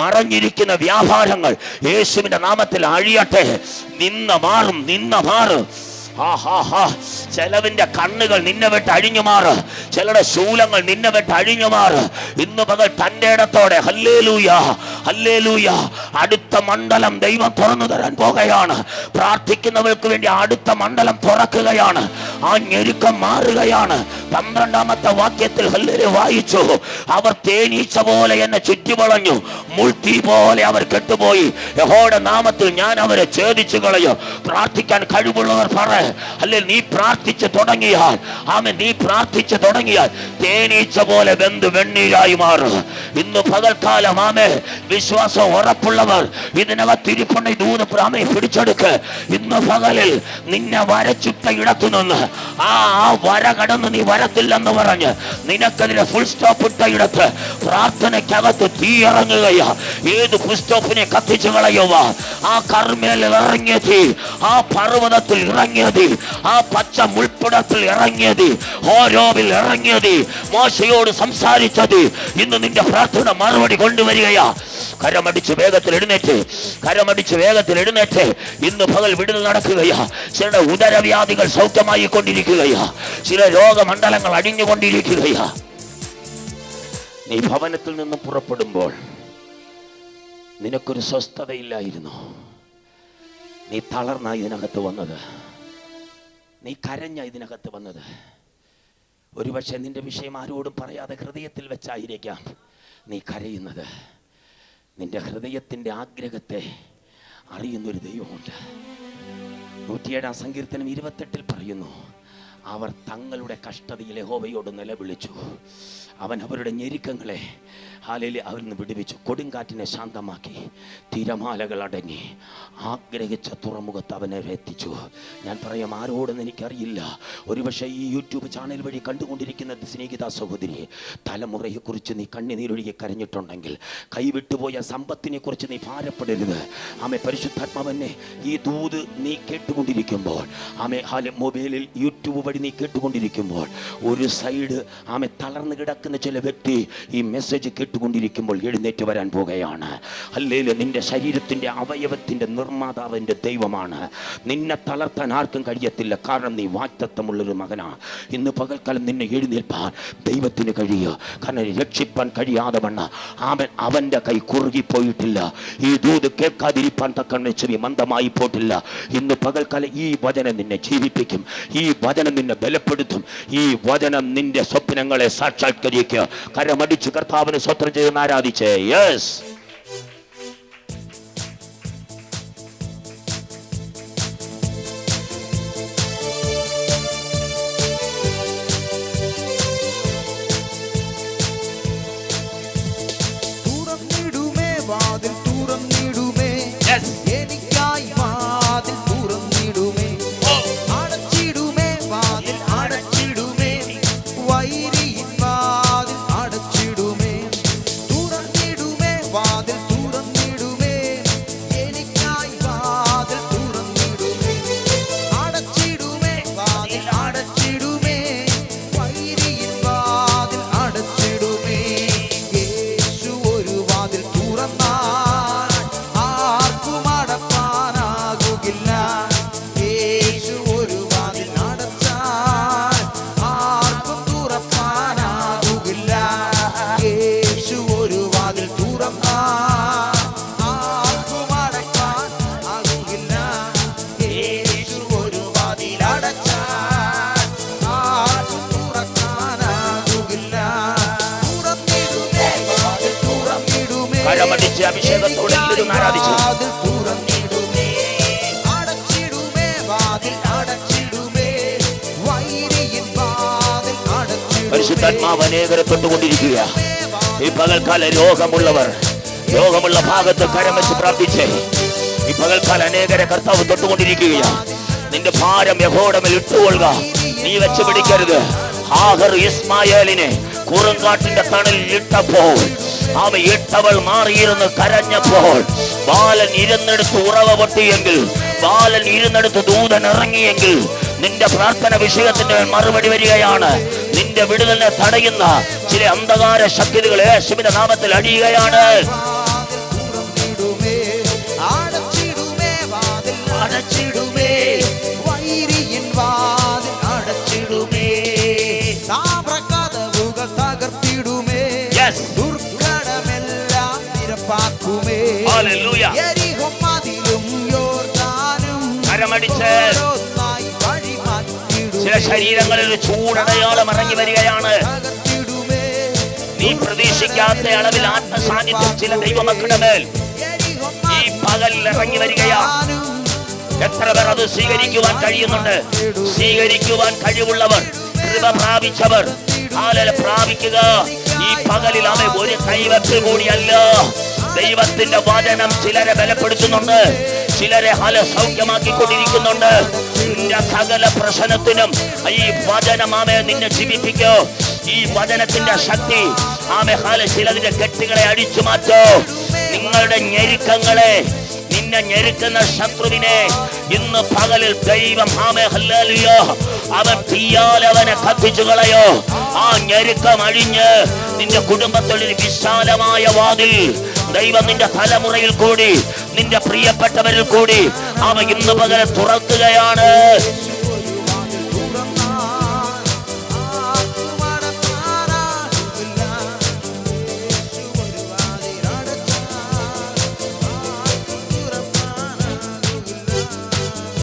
മറഞ്ഞിരിക്കുന്ന വ്യാപാരങ്ങൾ യേശുവിന്റെ നാമത്തിൽ അഴിയട്ടെ. നിന്ന മാറും. ചിലവിന്റെ കണ്ണുകൾ നിന്നെ വിട്ട് അഴിഞ്ഞു മാറ്. ചിലരുടെ ശൂലങ്ങൾ നിന്നെ വിട്ട് അഴിഞ്ഞു മാറ്. ഇന്ന് പകൽ തന്റെ ഇടത്തോടെ ഹല്ലേലൂയ, ഹല്ലേലൂയ. അടുത്ത മണ്ഡലം ദൈവം തുറന്നു തരാൻ പോകുകയാണ്. പ്രാർത്ഥിക്കുന്നവർക്ക് വേണ്ടി അടുത്ത മണ്ഡലം തുറക്കുകയാണ്. ആ ഞെരുക്കം മാറുകയാണ്. 12-ാമത്തെ വാക്യത്തിൽ ഹല്ലേലൂയ വായിച്ചു. അവർ തേനീച്ച പോലെ എന്നെ ചുറ്റിവളഞ്ഞു, മുൾത്തീ പോലെ അവർ കെട്ടുപോയി. യഹോവയുടെ നാമത്തിൽ ഞാൻ അവരെ ഛേദിച്ചു കളയും. പ്രാർത്ഥിക്കാൻ കഴിവുള്ളവർ പറ. അല്ലെ, നീ പ്രാർത്ഥിച്ചു തുടങ്ങിയാൽ, നീ പ്രാർത്ഥിച്ചു തുടങ്ങിയാൽ തേനീച്ച പോലെ വെന്ത് വെണ്ണീരായി മാറും. ഇന്ന് പകൽക്കാലം വിശ്വാസം ഉറപ്പുള്ളവർ ഇതിനകത്തിരിപ്പുണ്ട്. ദൂത് പിടിച്ചെടുക്ക്. ഇന്ന് പകലിൽ നിന്നെ വരച്ചിട്ട ഇടത്തു നിന്ന് ആ വര കടന്ന് നീ വരത്തില്ലെന്ന് പറഞ്ഞ് നിനക്കെതിരെ ഫുൾ സ്റ്റോപ്പ് ഇട്ട ഇടത്ത് പ്രാർത്ഥനയ്ക്കകത്ത് തീ ഇറങ്ങുകയാ. ഏത് ഫുൾ സ്റ്റോപ്പിനെ കത്തിച്ചു കളയുക. ആ കർമ്മേൽ ഇറങ്ങിയ തീ, ആ പർവ്വതത്തിൽ ഇറങ്ങിയ തീ, ആ പച്ച മുൾപ്പടത്തിൽ ഇറങ്ങിയത്, ഹോരോവിൽ ഇറങ്ങിയത്, മോശയോട് സംസാരിച്ചത് ഇന്ന് നിന്റെ പ്രാർത്ഥന മറുപടി കൊണ്ടുവരികയാ. കരമടിച്ച് വേഗത്തിൽ എഴുന്നേറ്റ് ഇന്ന് പകൽ വിടുതൽ നടക്കുകയാ. ചിലരുടെ ഉദരവ്യാധികൾ സൗഖ്യമായി കൊണ്ടിരിക്കുകയാ. ചില രോഗമണ്ഡലങ്ങൾ അടിഞ്ഞുകൊണ്ടിരിക്കുകയാ. നീ ഭവനത്തിൽ നിന്നും പുറപ്പെടുമ്പോൾ നിനക്കൊരു സ്വസ്ഥതയില്ലായിരുന്നു. നീ തളർന്ന ഇതിനകത്ത് വന്നത്, നീ കരഞ്ഞ ഇതിനകത്ത് വന്നത്. ഒരുപക്ഷെ നിന്റെ വിഷയം ആരോടും പറയാതെ ഹൃദയത്തിൽ വെച്ചായിരിക്കാം നീ കരയുന്നത്. നിന്റെ ഹൃദയത്തിൻ്റെ ആഗ്രഹത്തെ അറിയുന്നൊരു ദൈവമുണ്ട്. 107 സങ്കീർത്തനം 28 പറയുന്നു, അവർ തങ്ങളുടെ കഷ്ടതയിൽ യഹോവയോട് നിലവിളിച്ചു, അവൻ അവരുടെ ഞെരുക്കങ്ങളെ അവരിൽ നിന്ന് വിടുവിച്ചു. കൊടുങ്കാറ്റിനെ ശാന്തമാക്കി, തിരമാലകൾ അടങ്ങി, ആഗ്രഹിച്ച തുറമുഖത്ത് അവനെ എത്തിച്ചു. ഞാൻ പറയാം, ആരോടെന്ന് എനിക്കറിയില്ല. ഒരുപക്ഷെ ഈ യൂട്യൂബ് ചാനൽ വഴി കണ്ടുകൊണ്ടിരിക്കുന്ന സ്നേഹിത സഹോദരി, തലമുറയെക്കുറിച്ച് നീ കണ്ണുനീരൊഴുകി കരഞ്ഞിട്ടുണ്ടെങ്കിൽ, കൈവിട്ടുപോയ സമ്പത്തിനെ കുറിച്ച് നീ ഭാരപ്പെടരുത്. ആമേ, പരിശുദ്ധാത്മാവനെ ഈ ദൂത് നീ കേട്ടുകൊണ്ടിരിക്കുമ്പോൾ, ആമേ മൊബൈലിൽ യൂട്യൂബ് വഴി നീ കേട്ടുകൊണ്ടിരിക്കുമ്പോൾ, ഒരു സൈഡ് ആമേ തളർന്നു കിടക്കുന്ന ചില വ്യക്തി ഈ മെസ്സേജ് കേട്ടുകൊണ്ടിരിക്കുമ്പോൾ എഴുന്നേറ്റ് വരാൻ പോകുകയാണ്. ഹല്ലേലൂയ. നിന്റെ ശരീരത്തിൻ്റെ അവയവത്തിൻ്റെ നിർമ്മാതാവിൻ്റെ ദൈവമാണ്. നിന്നെ തളർത്താൻ ആർക്കും കഴിയത്തില്ല. കാരണം നീ വാഗ്ദത്തമുള്ളൊരു മകനാണ്. ഇന്ന് പകൽക്കാലം നിന്നെ എഴുന്നേൽപ്പാൻ ദൈവത്തിന് കഴിയുക. കാരണം രക്ഷിപ്പാൻ കഴിയാതെ വണ്ണം അവൻ്റെ കൈ കുറുകിപ്പോയിട്ടില്ല. ഈ ദൂത് കേൾക്കാതിരിപ്പാൻ തക്കവണ്ണം ചെവി മന്ദമായി പോയിട്ടില്ല. ഇന്ന് പകൽക്കാലം ഈ വചനം നിന്നെ ജീവിപ്പിക്കും. ഈ വചനം നിന്നെ ബലപ്പെടുത്തും. ഈ വചനം നിന്റെ സ്വപ്നങ്ങളെ സാക്ഷാത്കരിക്കുക. കരമടിച്ച് കർത്താവിന് സ്വത്രം ചെയ്ത് ആരാധിച്ചേ. യെസ്, തുറന്നിടുമേ വാതിൽ, തുറന്നിടുമേ എനിക്കായി വാതിൽ തുറന്നിടുമേ, അടച്ചിടുമേ വാതിൽ, അടച്ചിടുമേ വൈരിയിൻ വാതിൽ, അടച്ചിടുമേ. തുറന്നിടുമേ വാതിൽ, തുറന്നിടുമേ എനിക്കായി വാതിൽ തുറന്നിടുമേ, അടച്ചിടുമേ വാതിൽ, അടച്ചിടുമേ വൈരിയിൻ വാതിൽ, അടച്ചിടുമേ. യേശു ഒരു വാതിൽ തുറന്നാൽ ആർക്കും അടപ്പാനാകുകില്ല. യേശു ഒരു വാതിൽ അടച്ചാൽ ആർക്കും തുറപ്പാനാകുകില്ല. യേശു ഒരു വാതിൽ തുറന്നാൽ ആർക്കും അടയ്ക്കാൻ ആകുകില്ല. യേശു ഒരു വാതിൽ അടച്ചാൽ ആർക്കും തുറക്കാനാകുകില്ല. തുറന്നിടുമേ വാതിൽ, തുറന്നിടുമേ കരമടിച്ച് അഭിഷേകത്തോടെ എല്ലാവരും ആരാധിച്ചു. വാതിൽ തുറന്നിടുമേ, അടച്ചിടുമേ വാതിൽ, അടച്ചിടുമേ വൈരിയിൻ വാതിൽ, അടച്ചിടുമേ. പരിശുദ്ധാത്മാവ് അനേകരെ തൊട്ടുകൊണ്ടിരിക്കുക. ഈ പകൽക്കാല രോഗമുള്ള ഭാഗത്ത് കരം വെച്ച് പ്രാർത്ഥിച്ചേ. ഈ പകൽക്കാല അനേകരെ കർത്താവ് തൊട്ടുകൊണ്ടിരിക്കുകയാണ്. നിന്റെ ഭാരം യഹോവയിൽ ഇട്ടുകൊള്ളുക. നീ വെച്ച് പിടിക്കരുത്. ഹാഗർ ഇസ്മായേലിനെ കുറുങ്കാട്ടിന്റെ തണലിൽ ഇട്ടപ്പോൾ, അവൻ ഇട്ടവൾ മാറിയിരുന്ന് കരഞ്ഞപ്പോൾ, ബാലൻ ഇരുന്നെടുത്ത് ഉറവ പൊട്ടിയെങ്കിൽ, ബാലൻ ഇരുന്നെടുത്ത് ദൂതൻ ഇറങ്ങിയെങ്കിൽ, നിന്റെ പ്രാർത്ഥന വിഷയത്തിന്റെ മറുപടി വരികയാണ്. നിന്റെ വിടുതലിനെ തടയുന്ന ചില അന്ധകാര ശക്തികൾ യേശുവിന്റെ നാമത്തിൽ അടിയുകയാണ്. തുറന്നിടുമേ, അടച്ചിടുമേ വാതിൽ, അടച്ചിടുമേ വൈരിയിൻ വാതിൽ, അടച്ചിടുമേ. താമ്രകതവുകൾ തകർത്തിടുമേ, ദുർഘടമെല്ലാം നിരപ്പാക്കുമേ. ഹല്ലേലൂയ. യെരിഹോ മതിലും യോർദാനും കരമടിച്ച് ഓരോന്നായി വഴി മാറ്റിടുമേ. ചില ശരീരങ്ങളിൽ ഒരു ചൂടടയാളം ഇറങ്ങി വരികയാണ്. തകർത്തിടുമേ, നീ പ്രതീക്ഷിക്കാത്ത അളവിൽ ആത്മസാന്നിധ്യം ചില ദൈവമക്കളുടെ മേൽ ഈ പകലിൽ ഇറങ്ങി വരികയാണ്. എത്ര പേർ അത് സ്വീകരിക്കുവാൻ കഴിയുന്നുണ്ട്? സ്വീകരിക്കുവാൻ കഴിവുള്ളവർ, കൃപ പ്രാപിച്ചവർ പ്രാപിക്കുക. ഈ പകലിൽ അവൻ ഒരു കൈവത്തിൽ കൂടിയല്ല. ദൈവത്തിന്റെ വചനം ചിലരെ ബലപ്പെടുത്തുന്നുണ്ട്, ചിലരെ സൗഖ്യമാക്കിക്കൊണ്ടിരിക്കുന്നുണ്ട്. നിന്റെ സകല പ്രശ്നത്തിനും ഈ വചനം നിന്നെ ജീവിപ്പിക്കോ. ഈ വചനത്തിന്റെ ശക്തി ചിലതിന്റെ കെട്ടുകളെ അടിച്ചു മാറ്റോ. നിങ്ങളുടെ ഞെരുക്കങ്ങളെ, നിന്നെ ഞെരുക്കുന്ന ശത്രുവിനെ ഇന്ന് പകലിൽ ദൈവം അവൻ തീയാൽ അവനെ കത്തിച്ചു കളയോ. ആ ഞെരുക്കം അഴിഞ്ഞ് നിന്റെ കുടുംബത്തിൽ വിശാലമായ വാതിൽ ദൈവം നിന്റെ തലമുറയിൽ കൂടി, നിന്റെ പ്രിയപ്പെട്ടവരിൽ കൂടി അവൻ ഇന്ന് പകരം തുറക്കുകയാണ്.